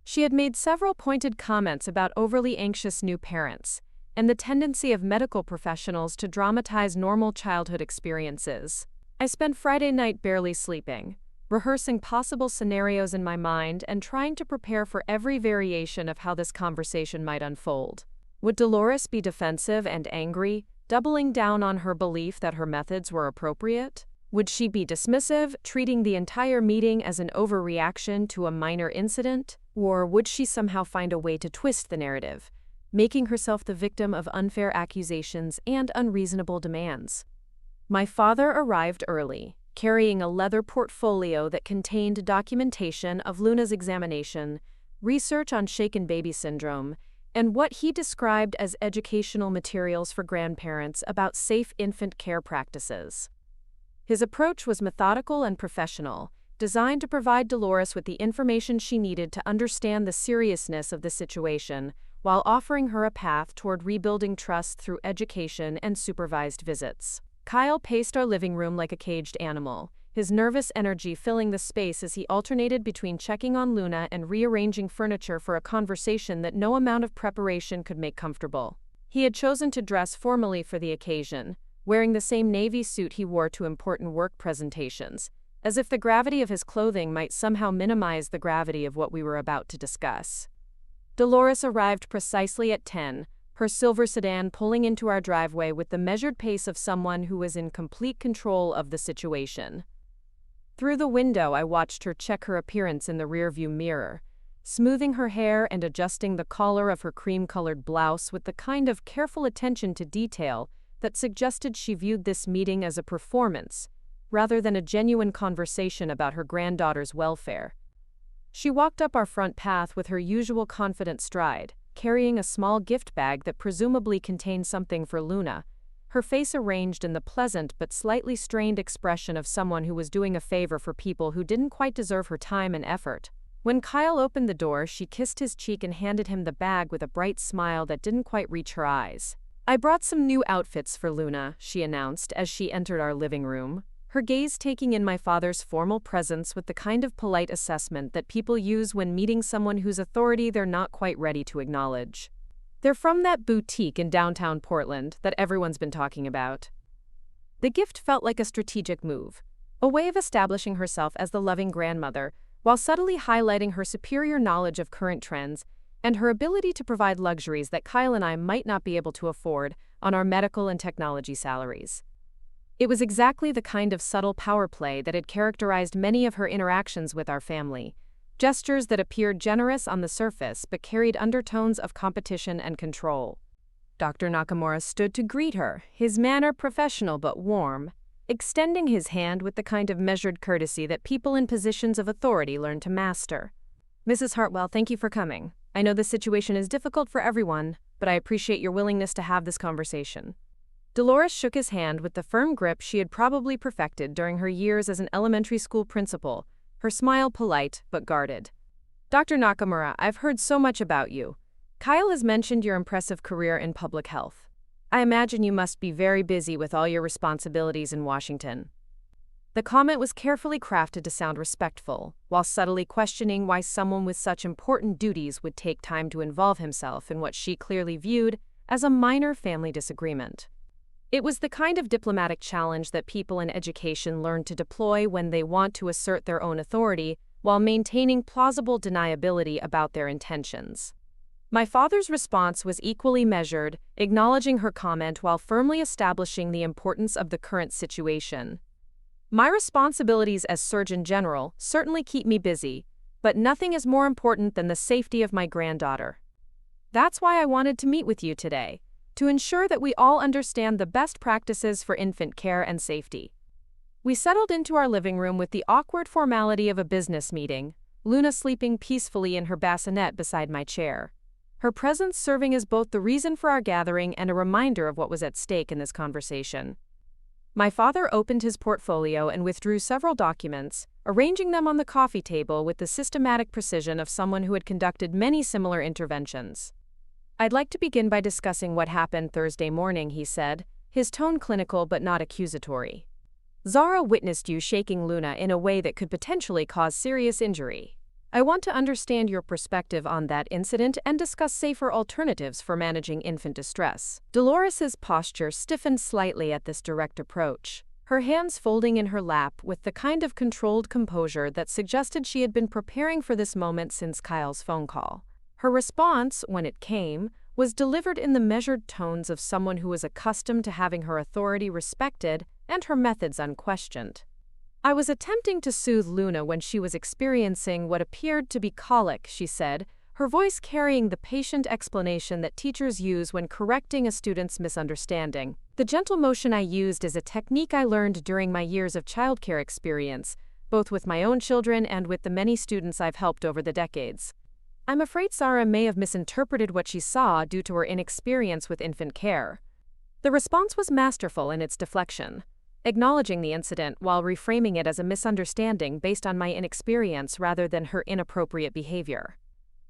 She had made several pointed comments about overly anxious new parents, and the tendency of medical professionals to dramatize normal childhood experiences. I spent Friday night barely sleeping, rehearsing possible scenarios in my mind and trying to prepare for every variation of how this conversation might unfold. Would Dolores be defensive and angry, doubling down on her belief that her methods were appropriate? Would she be dismissive, treating the entire meeting as an overreaction to a minor incident? Or would she somehow find a way to twist the narrative, making herself the victim of unfair accusations and unreasonable demands? My father arrived early, carrying a leather portfolio that contained documentation of Luna's examination, research on shaken baby syndrome, and what he described as educational materials for grandparents about safe infant care practices. His approach was methodical and professional, designed to provide Dolores with the information she needed to understand the seriousness of the situation, while offering her a path toward rebuilding trust through education and supervised visits. Kyle paced our living room like a caged animal, his nervous energy filling the space as he alternated between checking on Luna and rearranging furniture for a conversation that no amount of preparation could make comfortable. He had chosen to dress formally for the occasion, wearing the same navy suit he wore to important work presentations, as if the gravity of his clothing might somehow minimize the gravity of what we were about to discuss. Dolores arrived precisely at 10, her silver sedan pulling into our driveway with the measured pace of someone who was in complete control of the situation. Through the window, I watched her check her appearance in the rearview mirror, smoothing her hair and adjusting the collar of her cream-colored blouse with the kind of careful attention to detail that suggested she viewed this meeting as a performance, rather than a genuine conversation about her granddaughter's welfare. She walked up our front path with her usual confident stride, carrying a small gift bag that presumably contained something for Luna, her face arranged in the pleasant but slightly strained expression of someone who was doing a favor for people who didn't quite deserve her time and effort. When Kyle opened the door, she kissed his cheek and handed him the bag with a bright smile that didn't quite reach her eyes. "I brought some new outfits for Luna," she announced as she entered our living room. her gaze taking in my father's formal presence with the kind of polite assessment that people use when meeting someone whose authority they're not quite ready to acknowledge. They're from that boutique in downtown Portland that everyone's been talking about. The gift felt like a strategic move, a way of establishing herself as the loving grandmother, while subtly highlighting her superior knowledge of current trends and her ability to provide luxuries that Kyle and I might not be able to afford on our medical and technology salaries. It was exactly the kind of subtle power play that had characterized many of her interactions with our family, gestures that appeared generous on the surface but carried undertones of competition and control. Dr. Nakamura stood to greet her, his manner professional but warm, extending his hand with the kind of measured courtesy that people in positions of authority learn to master. "Mrs. Hartwell, thank you for coming. I know this situation is difficult for everyone, but I appreciate your willingness to have this conversation." Dolores shook his hand with the firm grip she had probably perfected during her years as an elementary school principal, her smile polite but guarded. "Dr. Nakamura, I've heard so much about you. Kyle has mentioned your impressive career in public health. I imagine you must be very busy with all your responsibilities in Washington." The comment was carefully crafted to sound respectful, while subtly questioning why someone with such important duties would take time to involve himself in what she clearly viewed as a minor family disagreement. It was the kind of diplomatic challenge that people in education learn to deploy when they want to assert their own authority while maintaining plausible deniability about their intentions. My father's response was equally measured, acknowledging her comment while firmly establishing the importance of the current situation. "My responsibilities as Surgeon General certainly keep me busy, but nothing is more important than the safety of my granddaughter. That's why I wanted to meet with you today, to ensure that we all understand the best practices for infant care and safety." We settled into our living room with the awkward formality of a business meeting, Luna sleeping peacefully in her bassinet beside my chair, her presence serving as both the reason for our gathering and a reminder of what was at stake in this conversation. My father opened his portfolio and withdrew several documents, arranging them on the coffee table with the systematic precision of someone who had conducted many similar interventions. "I'd like to begin by discussing what happened Thursday morning," he said, his tone clinical but not accusatory. "Zara witnessed you shaking Luna in a way that could potentially cause serious injury. I want to understand your perspective on that incident and discuss safer alternatives for managing infant distress." Dolores's posture stiffened slightly at this direct approach, her hands folding in her lap with the kind of controlled composure that suggested she had been preparing for this moment since Kyle's phone call. Her response, when it came, was delivered in the measured tones of someone who was accustomed to having her authority respected and her methods unquestioned. "I was attempting to soothe Luna when she was experiencing what appeared to be colic," she said, her voice carrying the patient explanation that teachers use when correcting a student's misunderstanding. "The gentle motion I used is a technique I learned during my years of childcare experience, both with my own children and with the many students I've helped over the decades. I'm afraid Sarah may have misinterpreted what she saw due to her inexperience with infant care." The response was masterful in its deflection, acknowledging the incident while reframing it as a misunderstanding based on my inexperience rather than her inappropriate behavior.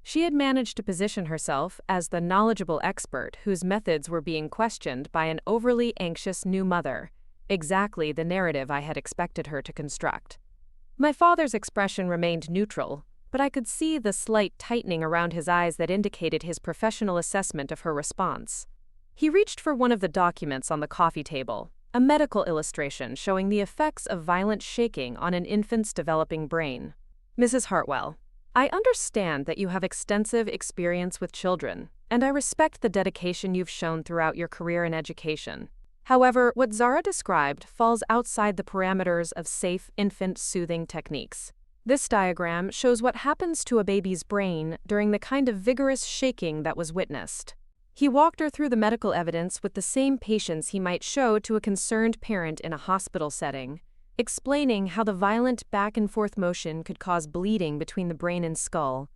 She had managed to position herself as the knowledgeable expert whose methods were being questioned by an overly anxious new mother, exactly the narrative I had expected her to construct. My father's expression remained neutral, but I could see the slight tightening around his eyes that indicated his professional assessment of her response. He reached for one of the documents on the coffee table, a medical illustration showing the effects of violent shaking on an infant's developing brain. "Mrs. Hartwell, I understand that you have extensive experience with children, and I respect the dedication you've shown throughout your career in education. However, what Zara described falls outside the parameters of safe infant soothing techniques. This diagram shows what happens to a baby's brain during the kind of vigorous shaking that was witnessed." He walked her through the medical evidence with the same patience he might show to a concerned parent in a hospital setting, explaining how the violent back-and-forth motion could cause bleeding between the brain and skull,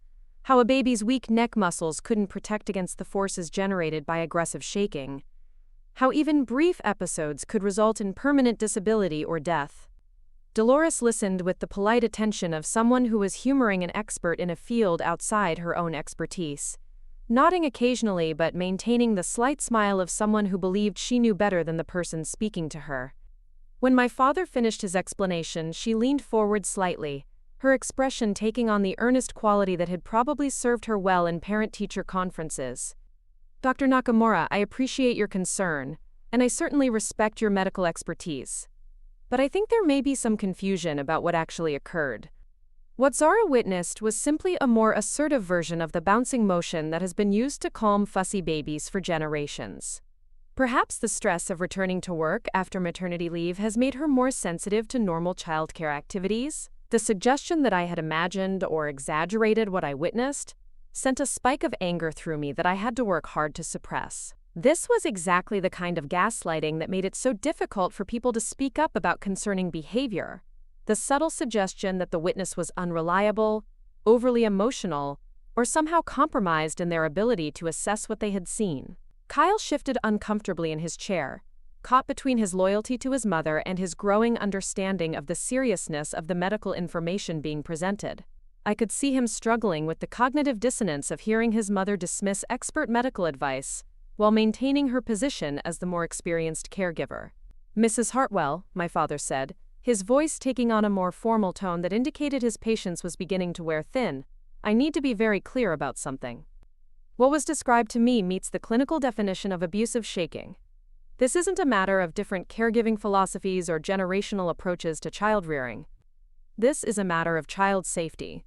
how a baby's weak neck muscles couldn't protect against the forces generated by aggressive shaking, how even brief episodes could result in permanent disability or death. Dolores listened with the polite attention of someone who was humoring an expert in a field outside her own expertise, nodding occasionally but maintaining the slight smile of someone who believed she knew better than the person speaking to her. When my father finished his explanation, she leaned forward slightly, her expression taking on the earnest quality that had probably served her well in parent-teacher conferences. "Dr. Nakamura, I appreciate your concern, and I certainly respect your medical expertise. But I think there may be some confusion about what actually occurred. What Zara witnessed was simply a more assertive version of the bouncing motion that has been used to calm fussy babies for generations. Perhaps the stress of returning to work after maternity leave has made her more sensitive to normal childcare activities. The suggestion that I had imagined or exaggerated what I witnessed sent a spike of anger through me that I had to work hard to suppress. This was exactly the kind of gaslighting that made it so difficult for people to speak up about concerning behavior. The subtle suggestion that the witness was unreliable, overly emotional, or somehow compromised in their ability to assess what they had seen. Kyle shifted uncomfortably in his chair, caught between his loyalty to his mother and his growing understanding of the seriousness of the medical information being presented. I could see him struggling with the cognitive dissonance of hearing his mother dismiss expert medical advice while maintaining her position as the more experienced caregiver. "Mrs. Hartwell," my father said, his voice taking on a more formal tone that indicated his patience was beginning to wear thin, "I need to be very clear about something. What was described to me meets the clinical definition of abusive shaking. This isn't a matter of different caregiving philosophies or generational approaches to child rearing. This is a matter of child safety."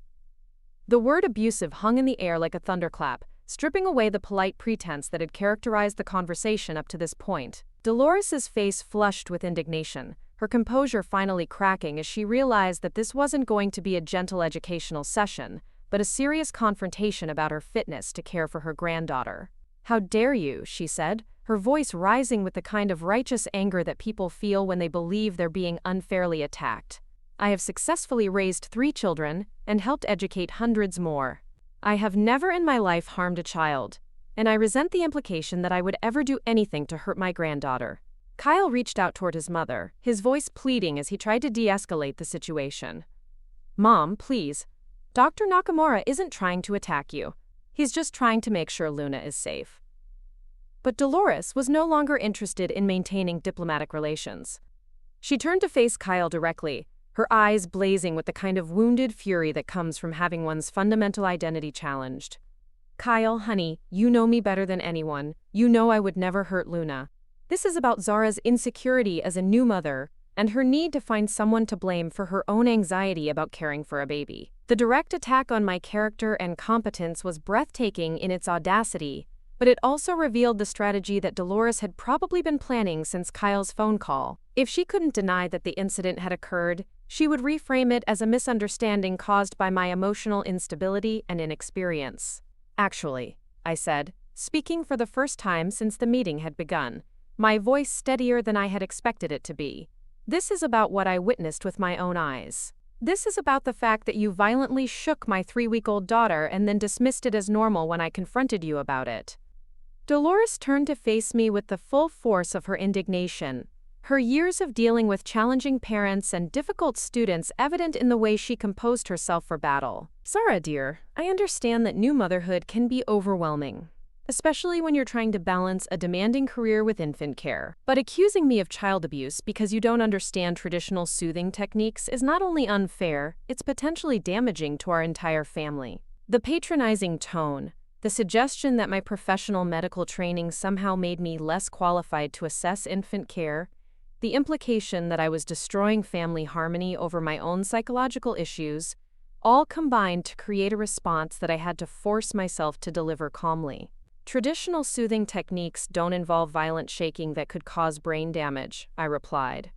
The word abusive hung in the air like a thunderclap, stripping away the polite pretense that had characterized the conversation up to this point. Dolores's face flushed with indignation, her composure finally cracking as she realized that this wasn't going to be a gentle educational session, but a serious confrontation about her fitness to care for her granddaughter. "How dare you," she said, her voice rising with the kind of righteous anger that people feel when they believe they're being unfairly attacked. "I have successfully raised 3 children and helped educate hundreds more. I have never in my life harmed a child, and I resent the implication that I would ever do anything to hurt my granddaughter." Kyle reached out toward his mother, his voice pleading as he tried to de-escalate the situation. "Mom, please. Dr. Nakamura isn't trying to attack you. He's just trying to make sure Luna is safe." But Dolores was no longer interested in maintaining diplomatic relations. She turned to face Kyle directly, her eyes blazing with the kind of wounded fury that comes from having one's fundamental identity challenged. "Kyle, honey, you know me better than anyone. You know I would never hurt Luna. This is about Zara's insecurity as a new mother and her need to find someone to blame for her own anxiety about caring for a baby." The direct attack on my character and competence was breathtaking in its audacity, but it also revealed the strategy that Dolores had probably been planning since Kyle's phone call. If she couldn't deny that the incident had occurred, she would reframe it as a misunderstanding caused by my emotional instability and inexperience. "Actually," I said, speaking for the first time since the meeting had begun, my voice steadier than I had expected it to be, "this is about what I witnessed with my own eyes. This is about the fact that you violently shook my 3-week-old daughter and then dismissed it as normal when I confronted you about it." Dolores turned to face me with the full force of her indignation, her years of dealing with challenging parents and difficult students evident in the way she composed herself for battle. "Zara, dear, I understand that new motherhood can be overwhelming, especially when you're trying to balance a demanding career with infant care. But accusing me of child abuse because you don't understand traditional soothing techniques is not only unfair, it's potentially damaging to our entire family." The patronizing tone, the suggestion that my professional medical training somehow made me less qualified to assess infant care, the implication that I was destroying family harmony over my own psychological issues, all combined to create a response that I had to force myself to deliver calmly. "Traditional soothing techniques don't involve violent shaking that could cause brain damage," I replied.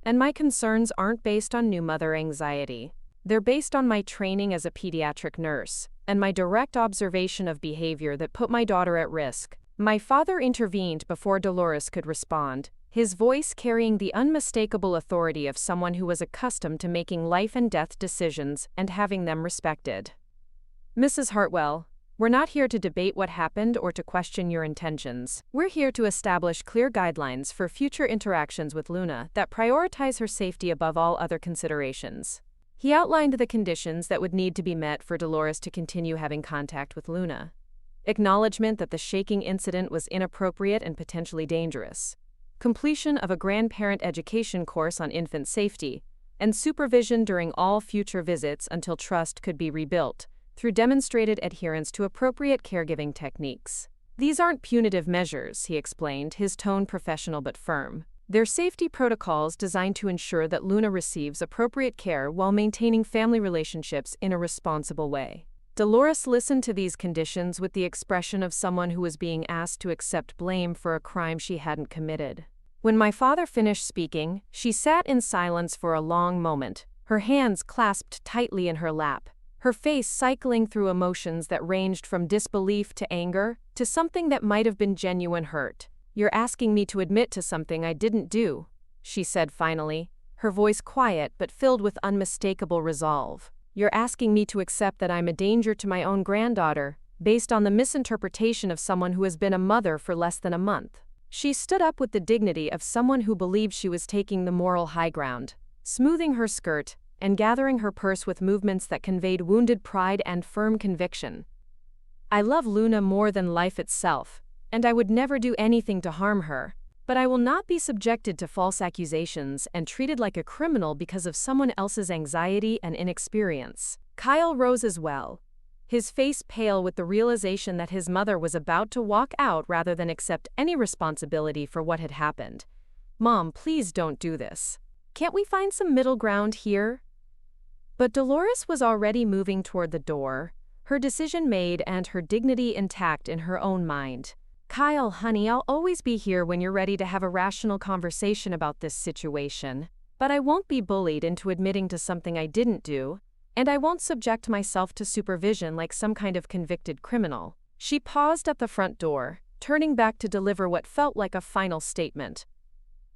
"And my concerns aren't based on new mother anxiety. They're based on my training as a pediatric nurse and my direct observation of behavior that put my daughter at risk." My father intervened before Dolores could respond, his voice carrying the unmistakable authority of someone who was accustomed to making life and death decisions and having them respected. "Mrs. Hartwell, we're not here to debate what happened or to question your intentions. We're here to establish clear guidelines for future interactions with Luna that prioritize her safety above all other considerations." He outlined the conditions that would need to be met for Dolores to continue having contact with Luna. Acknowledgement that the shaking incident was inappropriate and potentially dangerous. completion of a grandparent education course on infant safety, and supervision during all future visits until trust could be rebuilt, through demonstrated adherence to appropriate caregiving techniques. These aren't punitive measures, he explained, his tone professional but firm. They're safety protocols designed to ensure that Luna receives appropriate care while maintaining family relationships in a responsible way. Dolores listened to these conditions with the expression of someone who was being asked to accept blame for a crime she hadn't committed. When my father finished speaking, she sat in silence for a long moment, her hands clasped tightly in her lap, her face cycling through emotions that ranged from disbelief to anger to something that might have been genuine hurt. "You're asking me to admit to something I didn't do," she said finally, her voice quiet but filled with unmistakable resolve. "You're asking me to accept that I'm a danger to my own granddaughter, based on the misinterpretation of someone who has been a mother for less than a month." She stood up with the dignity of someone who believed she was taking the moral high ground, smoothing her skirt and gathering her purse with movements that conveyed wounded pride and firm conviction. "I love Luna more than life itself, and I would never do anything to harm her, but I will not be subjected to false accusations and treated like a criminal because of someone else's anxiety and inexperience." Kyle rose as well, his face pale with the realization that his mother was about to walk out rather than accept any responsibility for what had happened. "Mom, please don't do this. Can't we find some middle ground here?" But Dolores was already moving toward the door, her decision made and her dignity intact in her own mind. "Kyle, honey, I'll always be here when you're ready to have a rational conversation about this situation. But I won't be bullied into admitting to something I didn't do, and I won't subject myself to supervision like some kind of convicted criminal." She paused at the front door, turning back to deliver what felt like a final statement.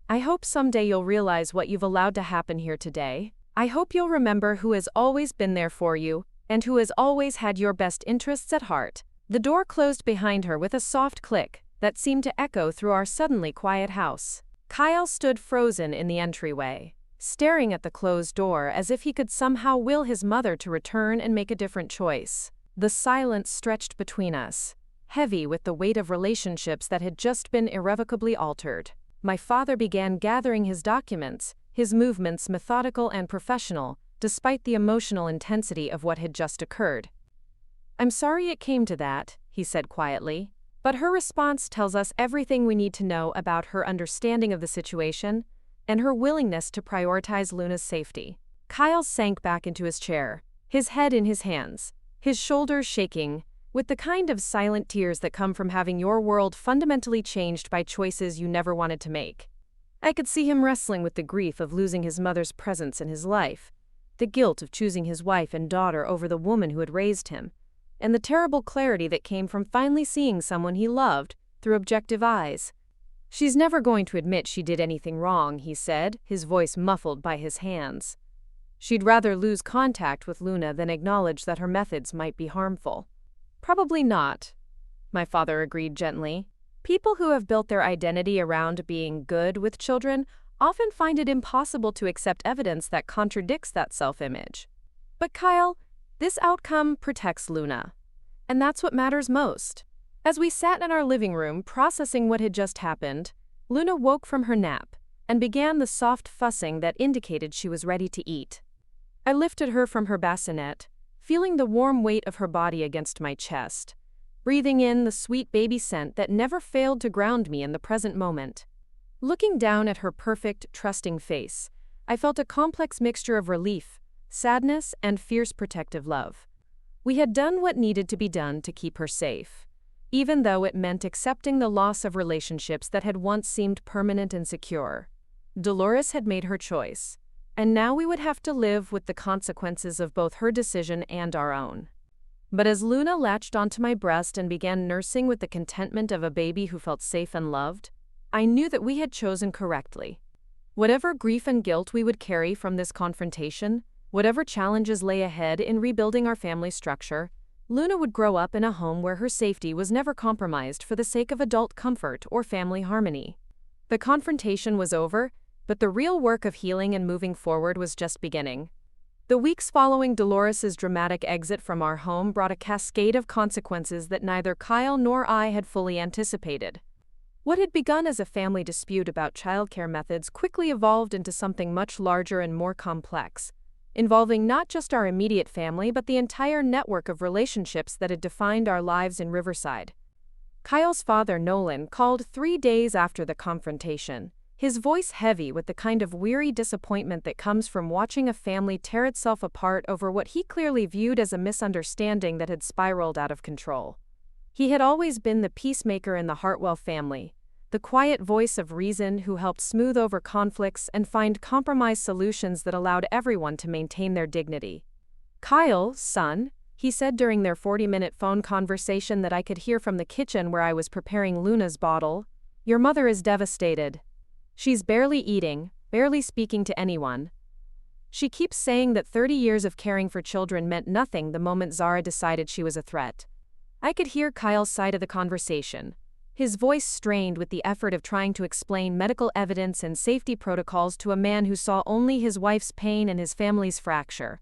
"I hope someday you'll realize what you've allowed to happen here today. I hope you'll remember who has always been there for you, and who has always had your best interests at heart." The door closed behind her with a soft click that seemed to echo through our suddenly quiet house. Kyle stood frozen in the entryway, staring at the closed door as if he could somehow will his mother to return and make a different choice. The silence stretched between us, heavy with the weight of relationships that had just been irrevocably altered. My father began gathering his documents, his movements methodical and professional, despite the emotional intensity of what had just occurred. "I'm sorry it came to that," he said quietly, but her response tells us everything we need to know about her understanding of the situation and her willingness to prioritize Luna's safety. Kyle sank back into his chair, his head in his hands, his shoulders shaking, with the kind of silent tears that come from having your world fundamentally changed by choices you never wanted to make. I could see him wrestling with the grief of losing his mother's presence in his life, the guilt of choosing his wife and daughter over the woman who had raised him, and the terrible clarity that came from finally seeing someone he loved through objective eyes. "She's never going to admit she did anything wrong," he said, his voice muffled by his hands. "She'd rather lose contact with Luna than acknowledge that her methods might be harmful." "Probably not," my father agreed gently. "People who have built their identity around being good with children often find it impossible to accept evidence that contradicts that self-image. But Kyle, this outcome protects Luna, and that's what matters most." As we sat in our living room processing what had just happened, Luna woke from her nap and began the soft fussing that indicated she was ready to eat. I lifted her from her bassinet, feeling the warm weight of her body against my chest, breathing in the sweet baby scent that never failed to ground me in the present moment. Looking down at her perfect, trusting face, I felt a complex mixture of relief, sadness, and fierce protective love. We had done what needed to be done to keep her safe, even though it meant accepting the loss of relationships that had once seemed permanent and secure. Dolores had made her choice, and now we would have to live with the consequences of both her decision and our own. But as Luna latched onto my breast and began nursing with the contentment of a baby who felt safe and loved, I knew that we had chosen correctly. Whatever grief and guilt we would carry from this confrontation, whatever challenges lay ahead in rebuilding our family structure, Luna would grow up in a home where her safety was never compromised for the sake of adult comfort or family harmony. The confrontation was over, but the real work of healing and moving forward was just beginning. The weeks following Dolores's dramatic exit from our home brought a cascade of consequences that neither Kyle nor I had fully anticipated. What had begun as a family dispute about childcare methods quickly evolved into something much larger and more complex, involving not just our immediate family but the entire network of relationships that had defined our lives in Riverside. Kyle's father, Nolan, called 3 days after the confrontation, his voice heavy with the kind of weary disappointment that comes from watching a family tear itself apart over what he clearly viewed as a misunderstanding that had spiraled out of control. He had always been the peacemaker in the Hartwell family, the quiet voice of reason who helped smooth over conflicts and find compromise solutions that allowed everyone to maintain their dignity. "Kyle, son," he said during their 40-minute phone conversation that I could hear from the kitchen where I was preparing Luna's bottle, "your mother is devastated. She's barely eating, barely speaking to anyone. She keeps saying that 30 years of caring for children meant nothing the moment Zara decided she was a threat." I could hear Kyle's side of the conversation, his voice strained with the effort of trying to explain medical evidence and safety protocols to a man who saw only his wife's pain and his family's fracture.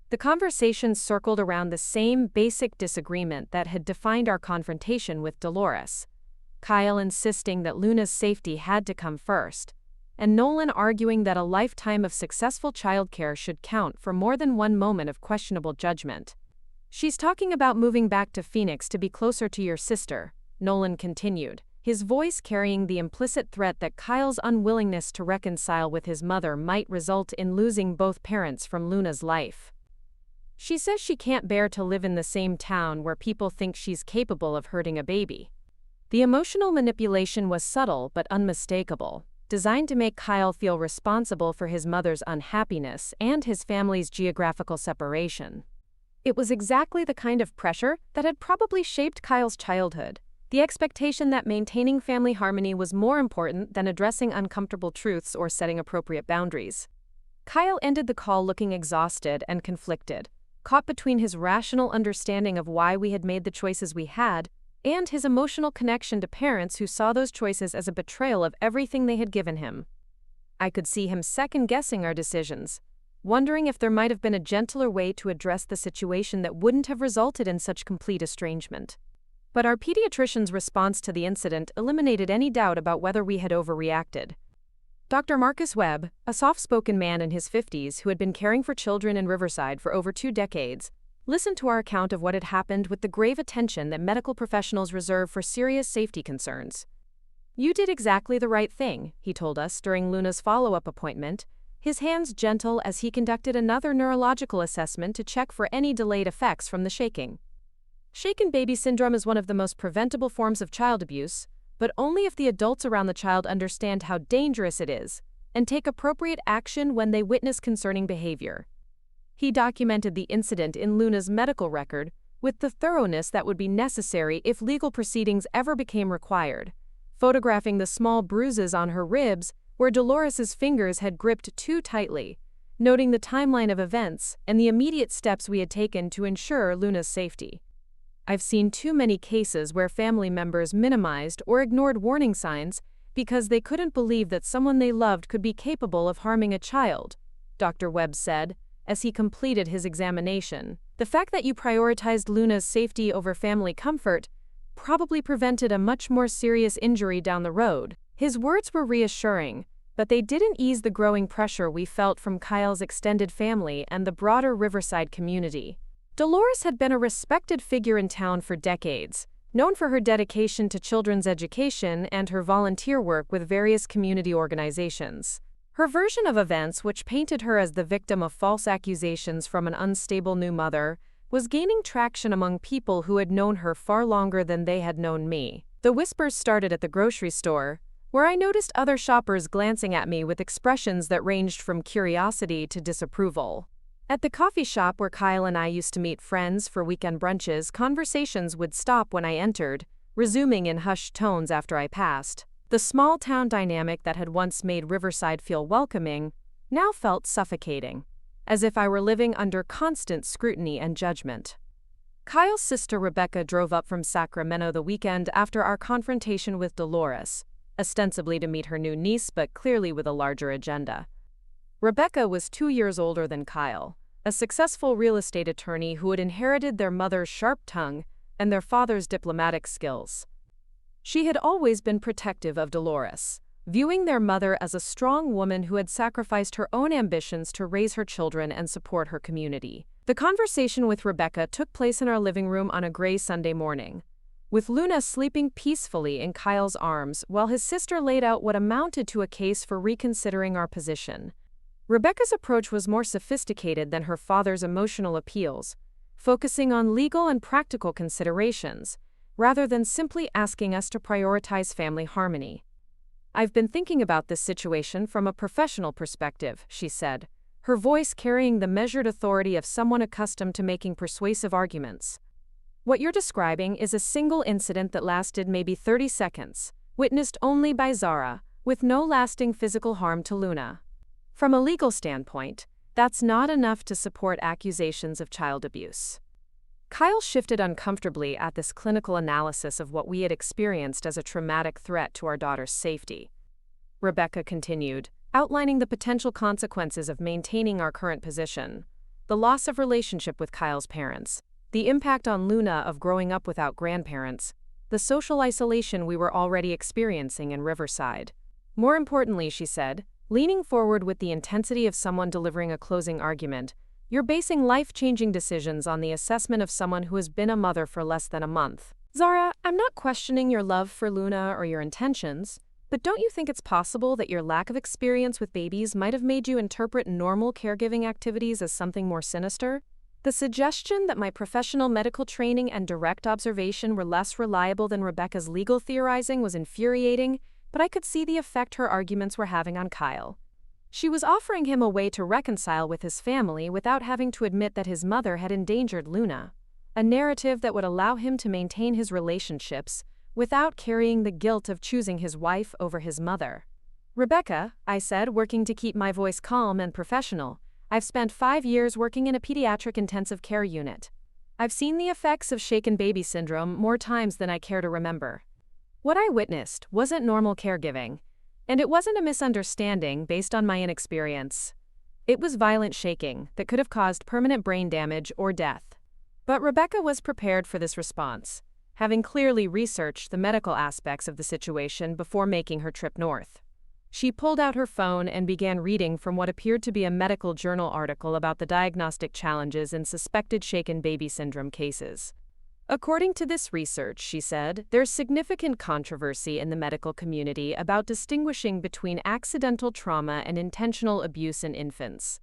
The conversation circled around the same basic disagreement that had defined our confrontation with Dolores. Kyle insisting that Luna's safety had to come first, and Nolan arguing that a lifetime of successful childcare should count for more than one moment of questionable judgment. "She's talking about moving back to Phoenix to be closer to your sister," Nolan continued, his voice carrying the implicit threat that Kyle's unwillingness to reconcile with his mother might result in losing both parents from Luna's life. "She says she can't bear to live in the same town where people think she's capable of hurting a baby." The emotional manipulation was subtle but unmistakable, designed to make Kyle feel responsible for his mother's unhappiness and his family's geographical separation. It was exactly the kind of pressure that had probably shaped Kyle's childhood, the expectation that maintaining family harmony was more important than addressing uncomfortable truths or setting appropriate boundaries. Kyle ended the call looking exhausted and conflicted, caught between his rational understanding of why we had made the choices we had and his emotional connection to parents who saw those choices as a betrayal of everything they had given him. I could see him second-guessing our decisions, wondering if there might have been a gentler way to address the situation that wouldn't have resulted in such complete estrangement. But our pediatrician's response to the incident eliminated any doubt about whether we had overreacted. Dr. Marcus Webb, a soft-spoken man in his 50s who had been caring for children in Riverside for over 2 decades, listened to our account of what had happened with the grave attention that medical professionals reserve for serious safety concerns. "You did exactly the right thing," he told us during Luna's follow-up appointment, his hands gentle as he conducted another neurological assessment to check for any delayed effects from the shaking. "Shaken baby syndrome is one of the most preventable forms of child abuse, but only if the adults around the child understand how dangerous it is and take appropriate action when they witness concerning behavior." He documented the incident in Luna's medical record with the thoroughness that would be necessary if legal proceedings ever became required, photographing the small bruises on her ribs where Dolores's fingers had gripped too tightly, noting the timeline of events and the immediate steps we had taken to ensure Luna's safety. "I've seen too many cases where family members minimized or ignored warning signs because they couldn't believe that someone they loved could be capable of harming a child," Dr. Webb said, as he completed his examination. "The fact that you prioritized Luna's safety over family comfort probably prevented a much more serious injury down the road." His words were reassuring, but they didn't ease the growing pressure we felt from Kyle's extended family and the broader Riverside community. Dolores had been a respected figure in town for decades, known for her dedication to children's education and her volunteer work with various community organizations. Her version of events, which painted her as the victim of false accusations from an unstable new mother, was gaining traction among people who had known her far longer than they had known me. The whispers started at the grocery store, where I noticed other shoppers glancing at me with expressions that ranged from curiosity to disapproval. At the coffee shop where Kyle and I used to meet friends for weekend brunches, conversations would stop when I entered, resuming in hushed tones after I passed. The small-town dynamic that had once made Riverside feel welcoming now felt suffocating, as if I were living under constant scrutiny and judgment. Kyle's sister Rebecca drove up from Sacramento the weekend after our confrontation with Dolores, ostensibly to meet her new niece but clearly with a larger agenda. Rebecca was 2 years older than Kyle, a successful real estate attorney who had inherited their mother's sharp tongue and their father's diplomatic skills. She had always been protective of Dolores, viewing their mother as a strong woman who had sacrificed her own ambitions to raise her children and support her community. The conversation with Rebecca took place in our living room on a gray Sunday morning, with Luna sleeping peacefully in Kyle's arms while his sister laid out what amounted to a case for reconsidering our position. Rebecca's approach was more sophisticated than her father's emotional appeals, focusing on legal and practical considerations, rather than simply asking us to prioritize family harmony. "I've been thinking about this situation from a professional perspective," she said, her voice carrying the measured authority of someone accustomed to making persuasive arguments. "What you're describing is a single incident that lasted maybe 30 seconds, witnessed only by Zara, with no lasting physical harm to Luna. From a legal standpoint, that's not enough to support accusations of child abuse." Kyle shifted uncomfortably at this clinical analysis of what we had experienced as a traumatic threat to our daughter's safety. Rebecca continued, outlining the potential consequences of maintaining our current position: the loss of relationship with Kyle's parents, the impact on Luna of growing up without grandparents, the social isolation we were already experiencing in Riverside. More importantly, she said, leaning forward with the intensity of someone delivering a closing argument, "You're basing life-changing decisions on the assessment of someone who has been a mother for less than a month." "Zara, I'm not questioning your love for Luna or your intentions, but don't you think it's possible that your lack of experience with babies might have made you interpret normal caregiving activities as something more sinister?" The suggestion that my professional medical training and direct observation were less reliable than Rebecca's legal theorizing was infuriating, but I could see the effect her arguments were having on Kyle. She was offering him a way to reconcile with his family without having to admit that his mother had endangered Luna, a narrative that would allow him to maintain his relationships without carrying the guilt of choosing his wife over his mother. "Rebecca," I said, working to keep my voice calm and professional, "I've spent 5 years working in a pediatric intensive care unit. I've seen the effects of shaken baby syndrome more times than I care to remember. What I witnessed wasn't normal caregiving, and it wasn't a misunderstanding based on my inexperience. It was violent shaking that could have caused permanent brain damage or death." But Rebecca was prepared for this response, having clearly researched the medical aspects of the situation before making her trip north. She pulled out her phone and began reading from what appeared to be a medical journal article about the diagnostic challenges in suspected shaken baby syndrome cases. "According to this research," she said, "there's significant controversy in the medical community about distinguishing between accidental trauma and intentional abuse in infants.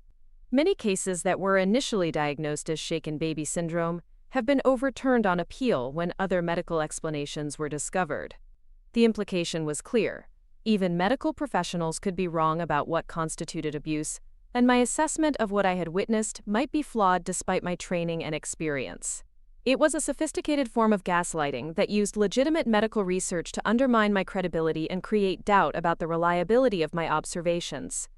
Many cases that were initially diagnosed as shaken baby syndrome have been overturned on appeal when other medical explanations were discovered." The implication was clear. Even medical professionals could be wrong about what constituted abuse, and my assessment of what I had witnessed might be flawed despite my training and experience. It was a sophisticated form of gaslighting that used legitimate medical research to undermine my credibility and create doubt about the reliability of my observations.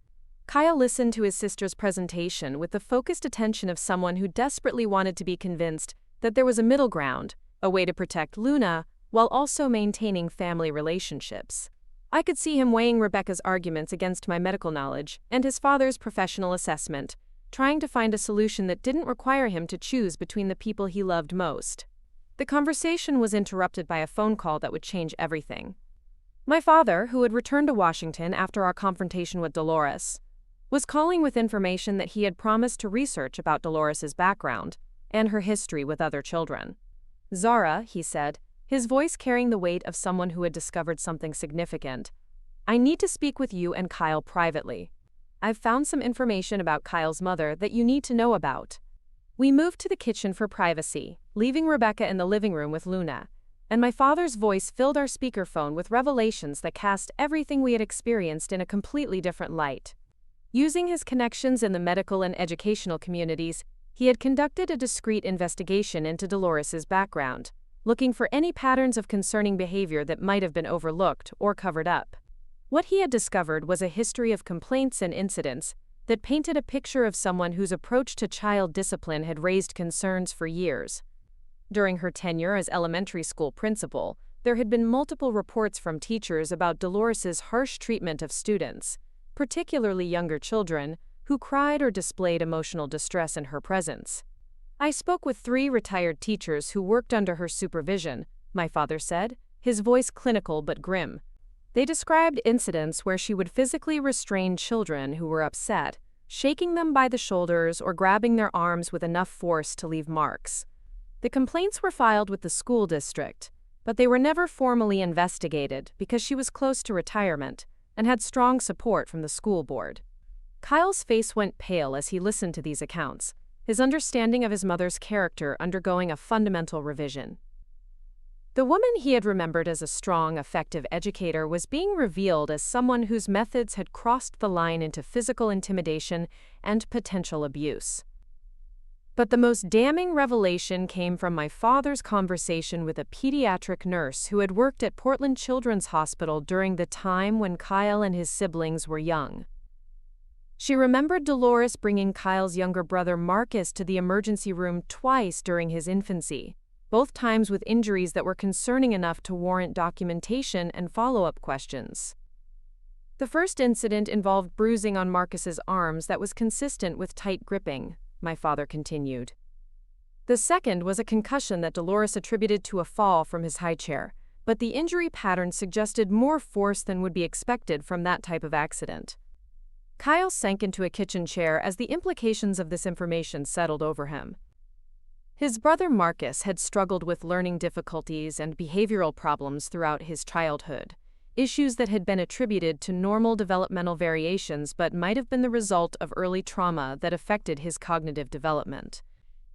Kyle listened to his sister's presentation with the focused attention of someone who desperately wanted to be convinced that there was a middle ground, a way to protect Luna, while also maintaining family relationships. I could see him weighing Rebecca's arguments against my medical knowledge and his father's professional assessment, trying to find a solution that didn't require him to choose between the people he loved most. The conversation was interrupted by a phone call that would change everything. My father, who had returned to Washington after our confrontation with Dolores, was calling with information that he had promised to research about Dolores's background and her history with other children. "Zara," he said, his voice carrying the weight of someone who had discovered something significant, "I need to speak with you and Kyle privately. I've found some information about Kyle's mother that you need to know about." We moved to the kitchen for privacy, leaving Rebecca in the living room with Luna, and my father's voice filled our speakerphone with revelations that cast everything we had experienced in a completely different light. Using his connections in the medical and educational communities, he had conducted a discreet investigation into Dolores's background, looking for any patterns of concerning behavior that might have been overlooked or covered up. What he had discovered was a history of complaints and incidents that painted a picture of someone whose approach to child discipline had raised concerns for years. During her tenure as elementary school principal, there had been multiple reports from teachers about Dolores's harsh treatment of students, particularly younger children, who cried or displayed emotional distress in her presence. "I spoke with 3 retired teachers who worked under her supervision," my father said, his voice clinical but grim. They described incidents where she would physically restrain children who were upset, shaking them by the shoulders or grabbing their arms with enough force to leave marks. The complaints were filed with the school district, but they were never formally investigated because she was close to retirement and had strong support from the school board. Kyle's face went pale as he listened to these accounts, his understanding of his mother's character undergoing a fundamental revision. The woman he had remembered as a strong, effective educator was being revealed as someone whose methods had crossed the line into physical intimidation and potential abuse. But the most damning revelation came from my father's conversation with a pediatric nurse who had worked at Portland Children's Hospital during the time when Kyle and his siblings were young. She remembered Dolores bringing Kyle's younger brother Marcus to the emergency room twice during his infancy, both times with injuries that were concerning enough to warrant documentation and follow-up questions. The first incident involved bruising on Marcus's arms that was consistent with tight gripping, my father continued. The second was a concussion that Dolores attributed to a fall from his high chair, but the injury pattern suggested more force than would be expected from that type of accident. Kyle sank into a kitchen chair as the implications of this information settled over him. His brother Marcus had struggled with learning difficulties and behavioral problems throughout his childhood, issues that had been attributed to normal developmental variations but might have been the result of early trauma that affected his cognitive development.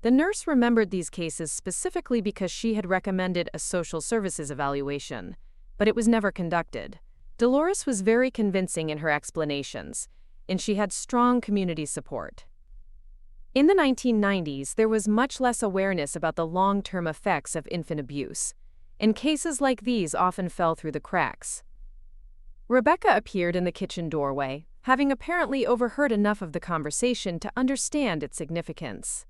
The nurse remembered these cases specifically because she had recommended a social services evaluation, but it was never conducted. Dolores was very convincing in her explanations, and she had strong community support. In the 1990s, there was much less awareness about the long-term effects of infant abuse, and cases like these often fell through the cracks. Rebecca appeared in the kitchen doorway, having apparently overheard enough of the conversation to understand its significance.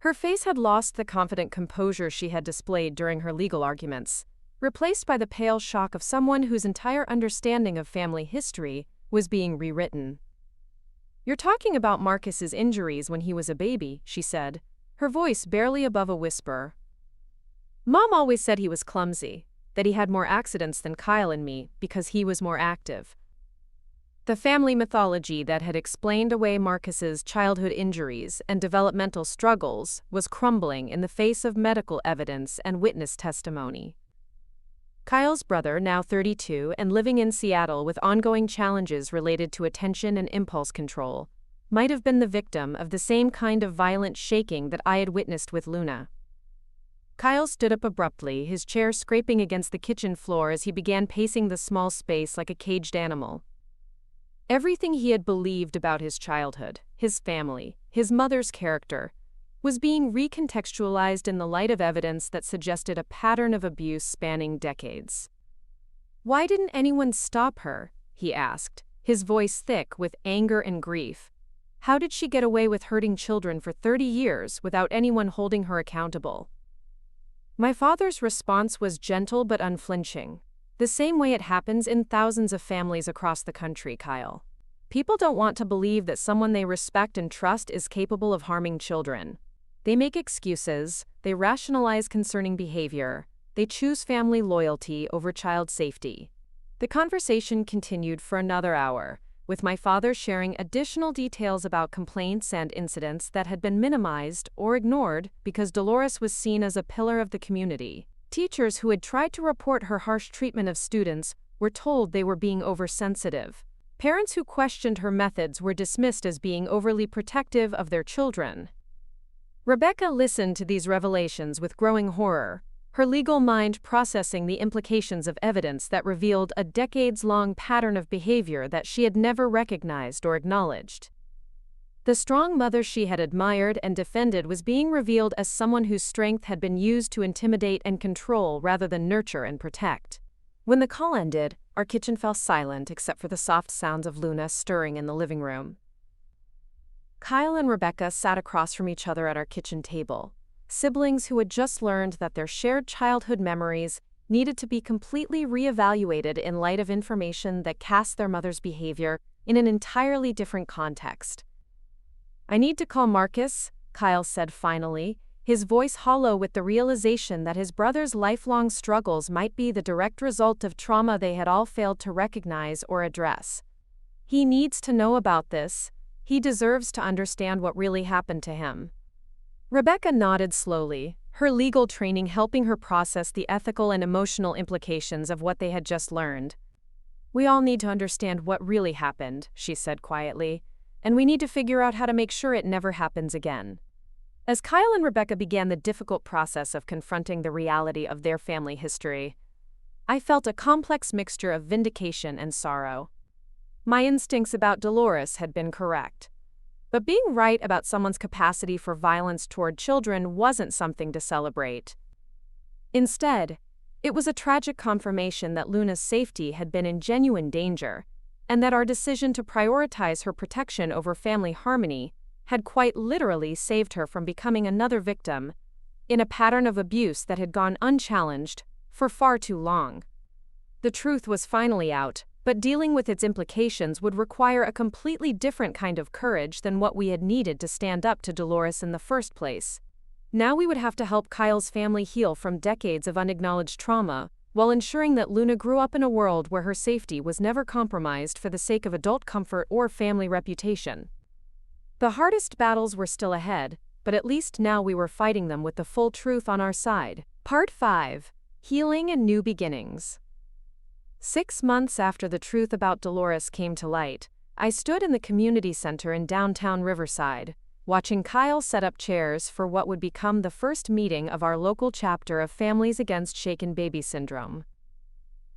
Her face had lost the confident composure she had displayed during her legal arguments, replaced by the pale shock of someone whose entire understanding of family history was being rewritten. "You're talking about Marcus's injuries when he was a baby," she said, her voice barely above a whisper. "Mom always said he was clumsy, that he had more accidents than Kyle and me because he was more active." The family mythology that had explained away Marcus's childhood injuries and developmental struggles was crumbling in the face of medical evidence and witness testimony. Kyle's brother, now 32 and living in Seattle with ongoing challenges related to attention and impulse control, might have been the victim of the same kind of violent shaking that I had witnessed with Luna. Kyle stood up abruptly, his chair scraping against the kitchen floor as he began pacing the small space like a caged animal. Everything he had believed about his childhood, his family, his mother's character, was being recontextualized in the light of evidence that suggested a pattern of abuse spanning decades. "Why didn't anyone stop her?" he asked, his voice thick with anger and grief. "How did she get away with hurting children for 30 years without anyone holding her accountable?" My father's response was gentle but unflinching. "The same way it happens in thousands of families across the country, Kyle. People don't want to believe that someone they respect and trust is capable of harming children. They make excuses, they rationalize concerning behavior, they choose family loyalty over child safety." The conversation continued for another hour, with my father sharing additional details about complaints and incidents that had been minimized or ignored because Dolores was seen as a pillar of the community. Teachers who had tried to report her harsh treatment of students were told they were being oversensitive. Parents who questioned her methods were dismissed as being overly protective of their children. Rebecca listened to these revelations with growing horror, her legal mind processing the implications of evidence that revealed a decades-long pattern of behavior that she had never recognized or acknowledged. The strong mother she had admired and defended was being revealed as someone whose strength had been used to intimidate and control rather than nurture and protect. When the call ended, our kitchen fell silent except for the soft sounds of Luna stirring in the living room. Kyle and Rebecca sat across from each other at our kitchen table, siblings who had just learned that their shared childhood memories needed to be completely reevaluated in light of information that cast their mother's behavior in an entirely different context. "I need to call Marcus," Kyle said finally, his voice hollow with the realization that his brother's lifelong struggles might be the direct result of trauma they had all failed to recognize or address. He needs to know about this. He deserves to understand what really happened to him. Rebecca nodded slowly, her legal training helping her process the ethical and emotional implications of what they had just learned. "We all need to understand what really happened," she said quietly, "and we need to figure out how to make sure it never happens again." As Kyle and Rebecca began the difficult process of confronting the reality of their family history, I felt a complex mixture of vindication and sorrow. My instincts about Dolores had been correct. But being right about someone's capacity for violence toward children wasn't something to celebrate. Instead, it was a tragic confirmation that Luna's safety had been in genuine danger, and that our decision to prioritize her protection over family harmony had quite literally saved her from becoming another victim in a pattern of abuse that had gone unchallenged for far too long. The truth was finally out, but dealing with its implications would require a completely different kind of courage than what we had needed to stand up to Dolores in the first place. Now we would have to help Kyle's family heal from decades of unacknowledged trauma, while ensuring that Luna grew up in a world where her safety was never compromised for the sake of adult comfort or family reputation. The hardest battles were still ahead, but at least now we were fighting them with the full truth on our side. Part 5. Healing and New Beginnings. 6 months after the truth about Dolores came to light, I stood in the community center in downtown Riverside, watching Kyle set up chairs for what would become the first meeting of our local chapter of Families Against Shaken Baby Syndrome.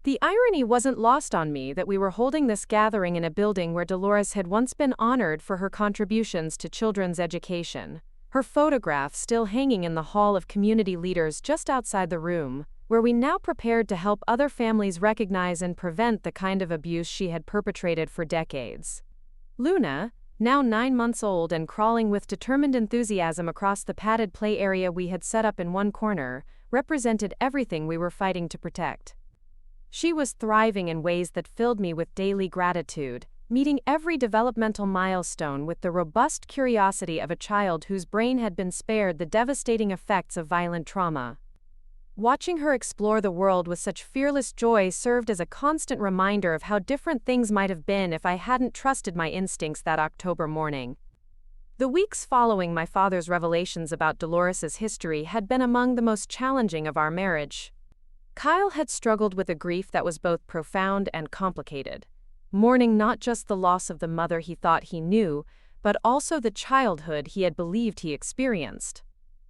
The irony wasn't lost on me that we were holding this gathering in a building where Dolores had once been honored for her contributions to children's education, her photograph still hanging in the hall of community leaders just outside the room, where we now prepared to help other families recognize and prevent the kind of abuse she had perpetrated for decades. Luna, now 9 months old and crawling with determined enthusiasm across the padded play area we had set up in one corner, represented everything we were fighting to protect. She was thriving in ways that filled me with daily gratitude, meeting every developmental milestone with the robust curiosity of a child whose brain had been spared the devastating effects of violent trauma. Watching her explore the world with such fearless joy served as a constant reminder of how different things might have been if I hadn't trusted my instincts that October morning. The weeks following my father's revelations about Dolores's history had been among the most challenging of our marriage. Kyle had struggled with a grief that was both profound and complicated, mourning not just the loss of the mother he thought he knew, but also the childhood he had believed he experienced.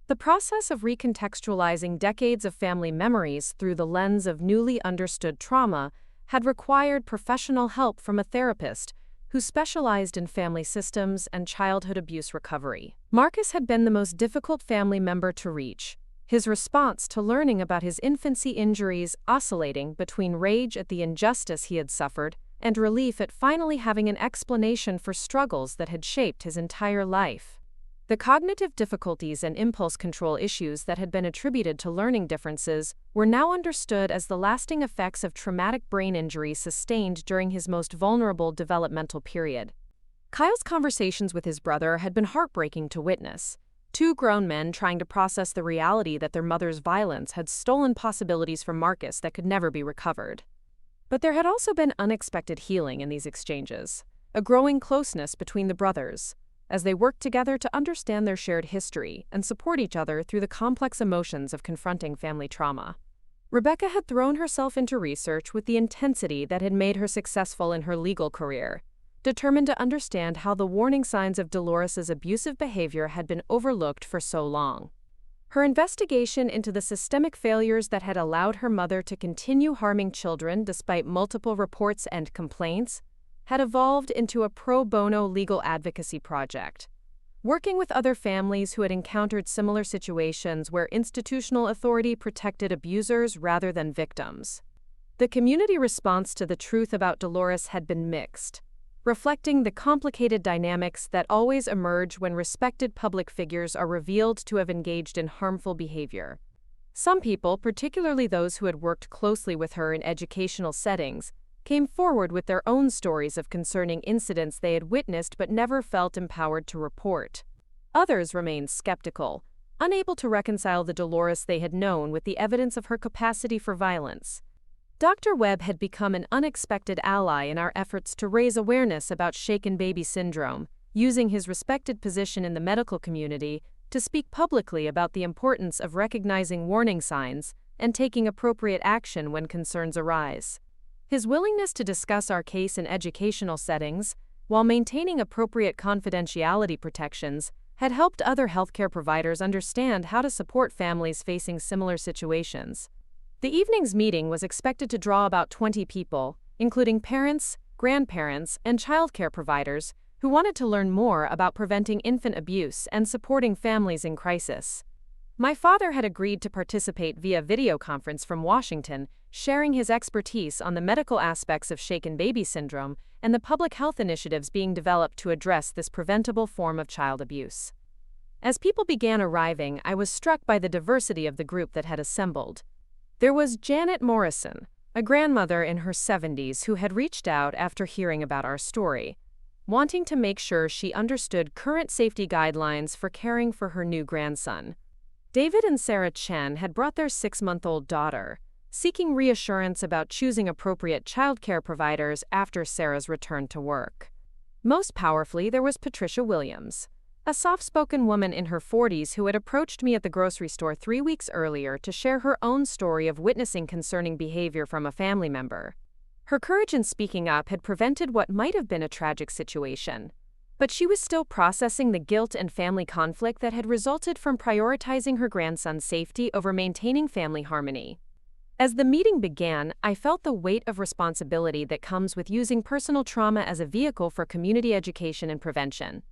The process of recontextualizing decades of family memories through the lens of newly understood trauma had required professional help from a therapist who specialized in family systems and childhood abuse recovery. Marcus had been the most difficult family member to reach, his response to learning about his infancy injuries oscillating between rage at the injustice he had suffered and relief at finally having an explanation for struggles that had shaped his entire life. The cognitive difficulties and impulse control issues that had been attributed to learning differences were now understood as the lasting effects of traumatic brain injury sustained during his most vulnerable developmental period. Kyle's conversations with his brother had been heartbreaking to witness. 2 grown men trying to process the reality that their mother's violence had stolen possibilities from Marcus that could never be recovered. But there had also been unexpected healing in these exchanges, a growing closeness between the brothers, as they worked together to understand their shared history and support each other through the complex emotions of confronting family trauma. Rebecca had thrown herself into research with the intensity that had made her successful in her legal career, determined to understand how the warning signs of Dolores's abusive behavior had been overlooked for so long. Her investigation into the systemic failures that had allowed her mother to continue harming children despite multiple reports and complaints had evolved into a pro bono legal advocacy project, working with other families who had encountered similar situations where institutional authority protected abusers rather than victims. The community response to the truth about Dolores had been mixed, reflecting the complicated dynamics that always emerge when respected public figures are revealed to have engaged in harmful behavior. Some people, particularly those who had worked closely with her in educational settings, came forward with their own stories of concerning incidents they had witnessed but never felt empowered to report. Others remained skeptical, unable to reconcile the Dolores they had known with the evidence of her capacity for violence. Dr. Webb had become an unexpected ally in our efforts to raise awareness about shaken baby syndrome, using his respected position in the medical community to speak publicly about the importance of recognizing warning signs and taking appropriate action when concerns arise. His willingness to discuss our case in educational settings, while maintaining appropriate confidentiality protections, had helped other healthcare providers understand how to support families facing similar situations. The evening's meeting was expected to draw about 20 people, including parents, grandparents, and childcare providers, who wanted to learn more about preventing infant abuse and supporting families in crisis. My father had agreed to participate via video conference from Washington, sharing his expertise on the medical aspects of shaken baby syndrome and the public health initiatives being developed to address this preventable form of child abuse. As people began arriving, I was struck by the diversity of the group that had assembled. There was Janet Morrison, a grandmother in her 70s who had reached out after hearing about our story, wanting to make sure she understood current safety guidelines for caring for her new grandson. David and Sarah Chen had brought their 6-month-old daughter, seeking reassurance about choosing appropriate childcare providers after Sarah's return to work. Most powerfully, there was Patricia Williams, a soft-spoken woman in her 40s who had approached me at the grocery store 3 weeks earlier to share her own story of witnessing concerning behavior from a family member. Her courage in speaking up had prevented what might have been a tragic situation, but she was still processing the guilt and family conflict that had resulted from prioritizing her grandson's safety over maintaining family harmony. As the meeting began, I felt the weight of responsibility that comes with using personal trauma as a vehicle for community education and prevention.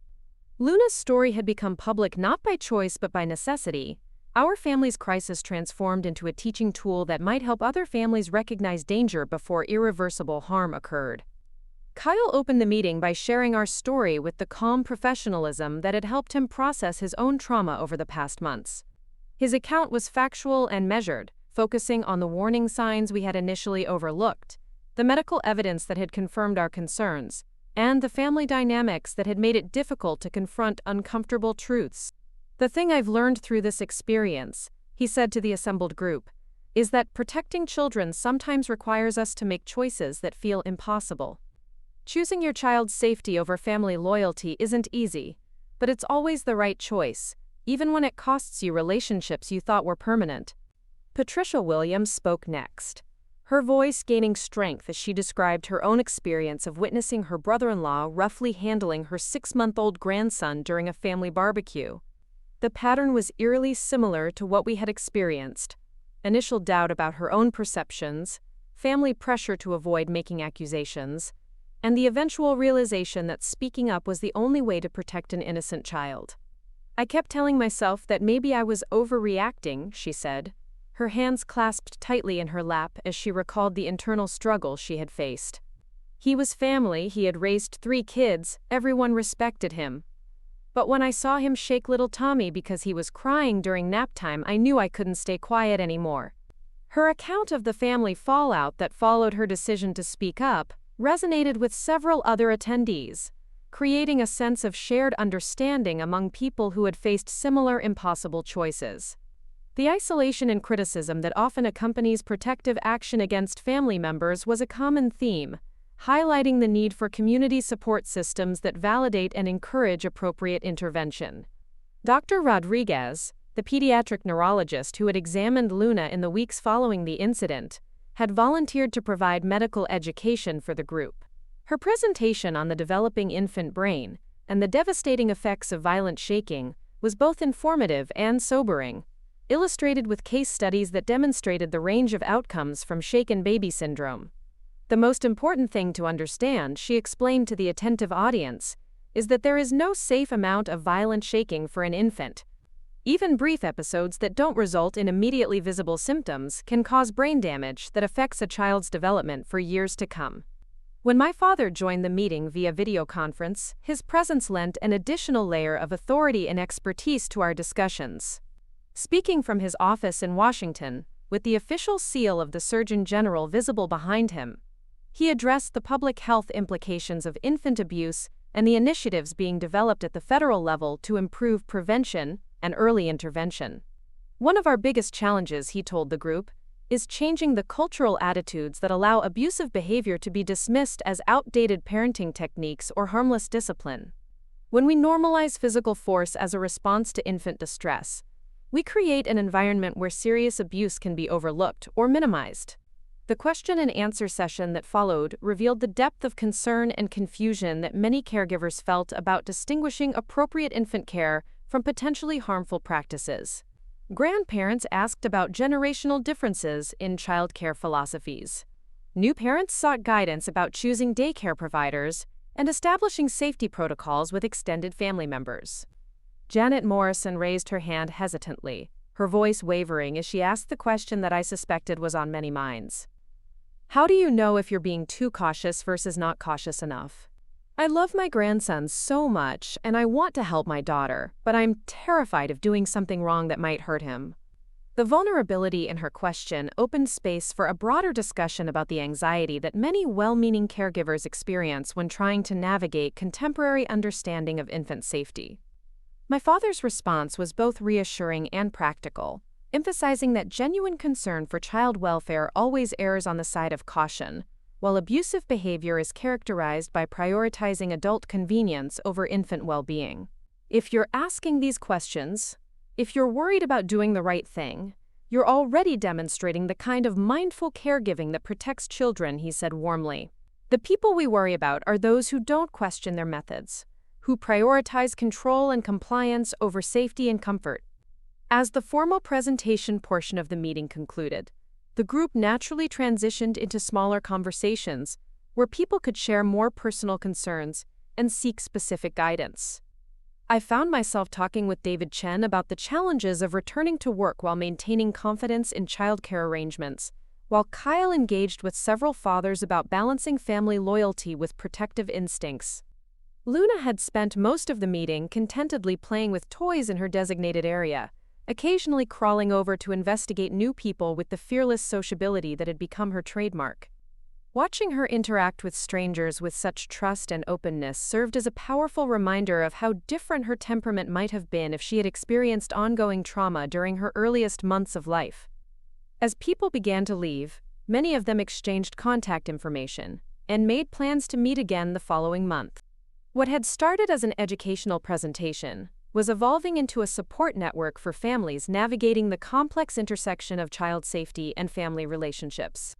Luna's story had become public not by choice but by necessity. Our family's crisis transformed into a teaching tool that might help other families recognize danger before irreversible harm occurred. Kyle opened the meeting by sharing our story with the calm professionalism that had helped him process his own trauma over the past months. His account was factual and measured, focusing on the warning signs we had initially overlooked, the medical evidence that had confirmed our concerns, and the family dynamics that had made it difficult to confront uncomfortable truths. "The thing I've learned through this experience," he said to the assembled group, "is that protecting children sometimes requires us to make choices that feel impossible. Choosing your child's safety over family loyalty isn't easy, but it's always the right choice, even when it costs you relationships you thought were permanent." Patricia Williams spoke next, her voice gaining strength as she described her own experience of witnessing her brother-in-law roughly handling her 6-month-old grandson during a family barbecue. The pattern was eerily similar to what we had experienced: initial doubt about her own perceptions, family pressure to avoid making accusations, and the eventual realization that speaking up was the only way to protect an innocent child. "I kept telling myself that maybe I was overreacting," she said, her hands clasped tightly in her lap as she recalled the internal struggle she had faced. He was family, he had raised 3 kids, everyone respected him. But when I saw him shake little Tommy because he was crying during nap time, I knew I couldn't stay quiet anymore. Her account of the family fallout that followed her decision to speak up resonated with several other attendees, creating a sense of shared understanding among people who had faced similar impossible choices. The isolation and criticism that often accompanies protective action against family members was a common theme, highlighting the need for community support systems that validate and encourage appropriate intervention. Dr. Rodriguez, the pediatric neurologist who had examined Luna in the weeks following the incident, had volunteered to provide medical education for the group. Her presentation on the developing infant brain and the devastating effects of violent shaking was both informative and sobering, illustrated with case studies that demonstrated the range of outcomes from shaken baby syndrome. "The most important thing to understand," she explained to the attentive audience, "is that there is no safe amount of violent shaking for an infant. Even brief episodes that don't result in immediately visible symptoms can cause brain damage that affects a child's development for years to come." When my father joined the meeting via video conference, his presence lent an additional layer of authority and expertise to our discussions. Speaking from his office in Washington, with the official seal of the Surgeon General visible behind him, he addressed the public health implications of infant abuse and the initiatives being developed at the federal level to improve prevention and early intervention. One of our biggest challenges, he told the group, is changing the cultural attitudes that allow abusive behavior to be dismissed as outdated parenting techniques or harmless discipline. When we normalize physical force as a response to infant distress, we create an environment where serious abuse can be overlooked or minimized. The question and answer session that followed revealed the depth of concern and confusion that many caregivers felt about distinguishing appropriate infant care from potentially harmful practices. Grandparents asked about generational differences in childcare philosophies. New parents sought guidance about choosing daycare providers and establishing safety protocols with extended family members. Janet Morrison raised her hand hesitantly, her voice wavering as she asked the question that I suspected was on many minds. How do you know if you're being too cautious versus not cautious enough? I love my grandson so much, and I want to help my daughter, but I'm terrified of doing something wrong that might hurt him. The vulnerability in her question opened space for a broader discussion about the anxiety that many well-meaning caregivers experience when trying to navigate contemporary understanding of infant safety. My father's response was both reassuring and practical, emphasizing that genuine concern for child welfare always errs on the side of caution, while abusive behavior is characterized by prioritizing adult convenience over infant well-being. If you're asking these questions, if you're worried about doing the right thing, you're already demonstrating the kind of mindful caregiving that protects children, he said warmly. The people we worry about are those who don't question their methods, who prioritize control and compliance over safety and comfort. As the formal presentation portion of the meeting concluded, the group naturally transitioned into smaller conversations where people could share more personal concerns and seek specific guidance. I found myself talking with David Chen about the challenges of returning to work while maintaining confidence in childcare arrangements, while Kyle engaged with several fathers about balancing family loyalty with protective instincts. Luna had spent most of the meeting contentedly playing with toys in her designated area, occasionally crawling over to investigate new people with the fearless sociability that had become her trademark. Watching her interact with strangers with such trust and openness served as a powerful reminder of how different her temperament might have been if she had experienced ongoing trauma during her earliest months of life. As people began to leave, many of them exchanged contact information and made plans to meet again the following month. What had started as an educational presentation was evolving into a support network for families navigating the complex intersection of child safety and family relationships.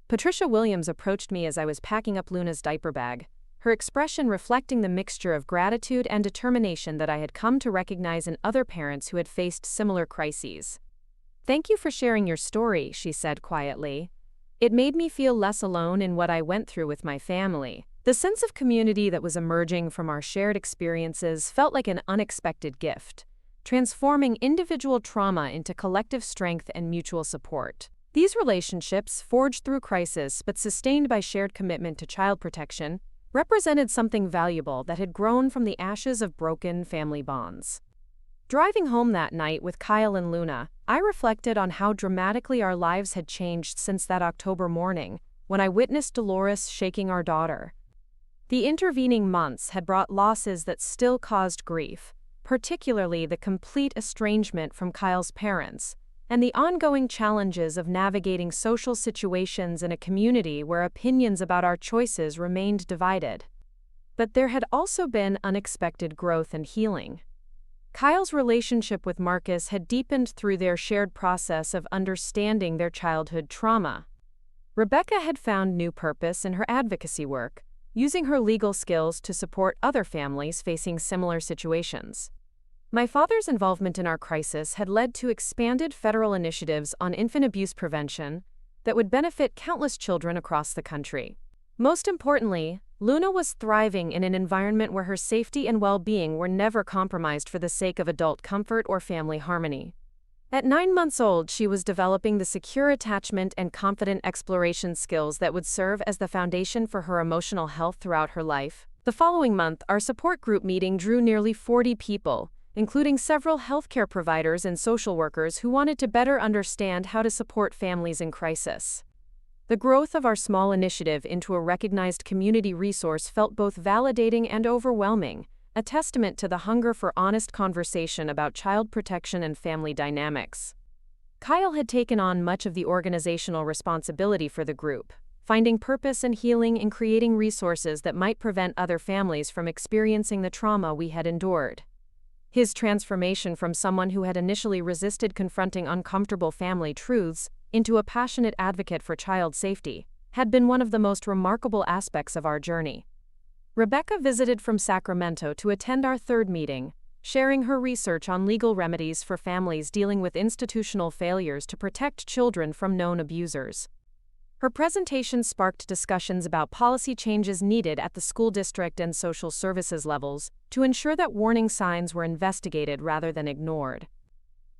Patricia Williams approached me as I was packing up Luna's diaper bag, her expression reflecting the mixture of gratitude and determination that I had come to recognize in other parents who had faced similar crises. "Thank you for sharing your story," she said quietly. "It made me feel less alone in what I went through with my family." The sense of community that was emerging from our shared experiences felt like an unexpected gift, transforming individual trauma into collective strength and mutual support. These relationships, forged through crisis but sustained by shared commitment to child protection, represented something valuable that had grown from the ashes of broken family bonds. Driving home that night with Kyle and Luna, I reflected on how dramatically our lives had changed since that October morning, when I witnessed Dolores shaking our daughter. The intervening months had brought losses that still caused grief, particularly the complete estrangement from Kyle's parents, and the ongoing challenges of navigating social situations in a community where opinions about our choices remained divided. But there had also been unexpected growth and healing. Kyle's relationship with Marcus had deepened through their shared process of understanding their childhood trauma. Rebecca had found new purpose in her advocacy work, using her legal skills to support other families facing similar situations. My father's involvement in our crisis had led to expanded federal initiatives on infant abuse prevention that would benefit countless children across the country. Most importantly, Luna was thriving in an environment where her safety and well-being were never compromised for the sake of adult comfort or family harmony. At 9 months old, she was developing the secure attachment and confident exploration skills that would serve as the foundation for her emotional health throughout her life. The following month, our support group meeting drew nearly 40 people, including several healthcare providers and social workers who wanted to better understand how to support families in crisis. The growth of our small initiative into a recognized community resource felt both validating and overwhelming, a testament to the hunger for honest conversation about child protection and family dynamics. Kyle had taken on much of the organizational responsibility for the group, finding purpose and healing in creating resources that might prevent other families from experiencing the trauma we had endured. His transformation from someone who had initially resisted confronting uncomfortable family truths into a passionate advocate for child safety had been one of the most remarkable aspects of our journey. Rebecca visited from Sacramento to attend our third meeting, sharing her research on legal remedies for families dealing with institutional failures to protect children from known abusers. Her presentation sparked discussions about policy changes needed at the school district and social services levels to ensure that warning signs were investigated rather than ignored.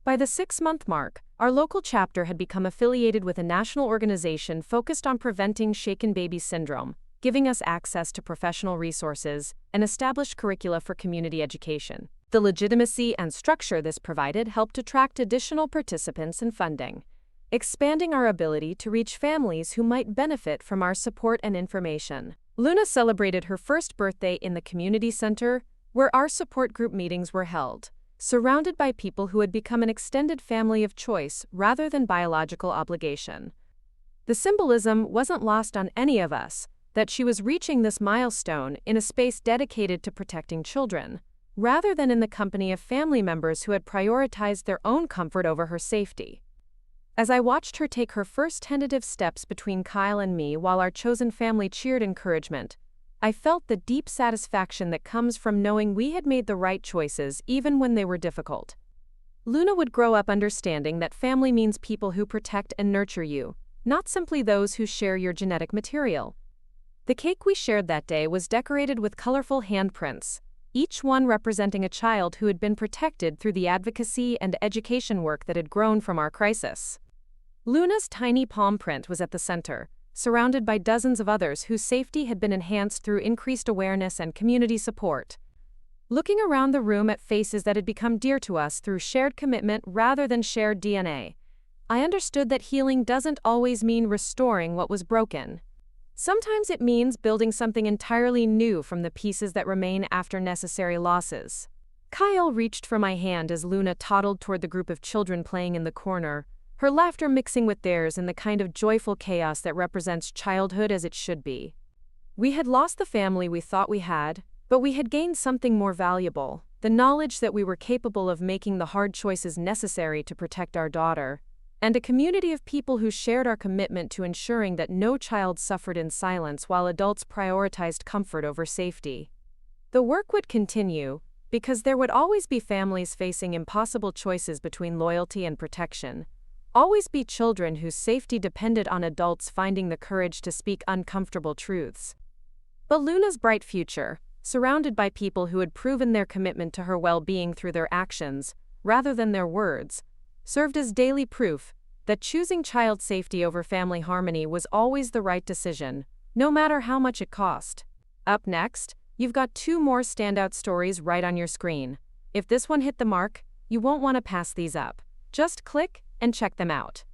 By the 6-month mark, our local chapter had become affiliated with a national organization focused on preventing shaken baby syndrome, giving us access to professional resources and established curricula for community education. The legitimacy and structure this provided helped attract additional participants and funding, expanding our ability to reach families who might benefit from our support and information. Luna celebrated her first birthday in the community center, where our support group meetings were held, surrounded by people who had become an extended family of choice rather than biological obligation. The symbolism wasn't lost on any of us, that she was reaching this milestone in a space dedicated to protecting children, rather than in the company of family members who had prioritized their own comfort over her safety. As I watched her take her first tentative steps between Kyle and me while our chosen family cheered encouragement, I felt the deep satisfaction that comes from knowing we had made the right choices even when they were difficult. Luna would grow up understanding that family means people who protect and nurture you, not simply those who share your genetic material. The cake we shared that day was decorated with colorful handprints, each one representing a child who had been protected through the advocacy and education work that had grown from our crisis. Luna's tiny palm print was at the center, surrounded by dozens of others whose safety had been enhanced through increased awareness and community support. Looking around the room at faces that had become dear to us through shared commitment rather than shared DNA, I understood that healing doesn't always mean restoring what was broken. Sometimes it means building something entirely new from the pieces that remain after necessary losses. Kyle reached for my hand as Luna toddled toward the group of children playing in the corner, her laughter mixing with theirs in the kind of joyful chaos that represents childhood as it should be. We had lost the family we thought we had, but we had gained something more valuable, the knowledge that we were capable of making the hard choices necessary to protect our daughter, and a community of people who shared our commitment to ensuring that no child suffered in silence while adults prioritized comfort over safety. The work would continue, because there would always be families facing impossible choices between loyalty and protection, always be children whose safety depended on adults finding the courage to speak uncomfortable truths. But Luna's bright future, surrounded by people who had proven their commitment to her well-being through their actions, rather than their words, served as daily proof that choosing child safety over family harmony was always the right decision, no matter how much it cost. Up next, you've got 2 more standout stories right on your screen. If this one hit the mark, you won't want to pass these up. Just click and check them out.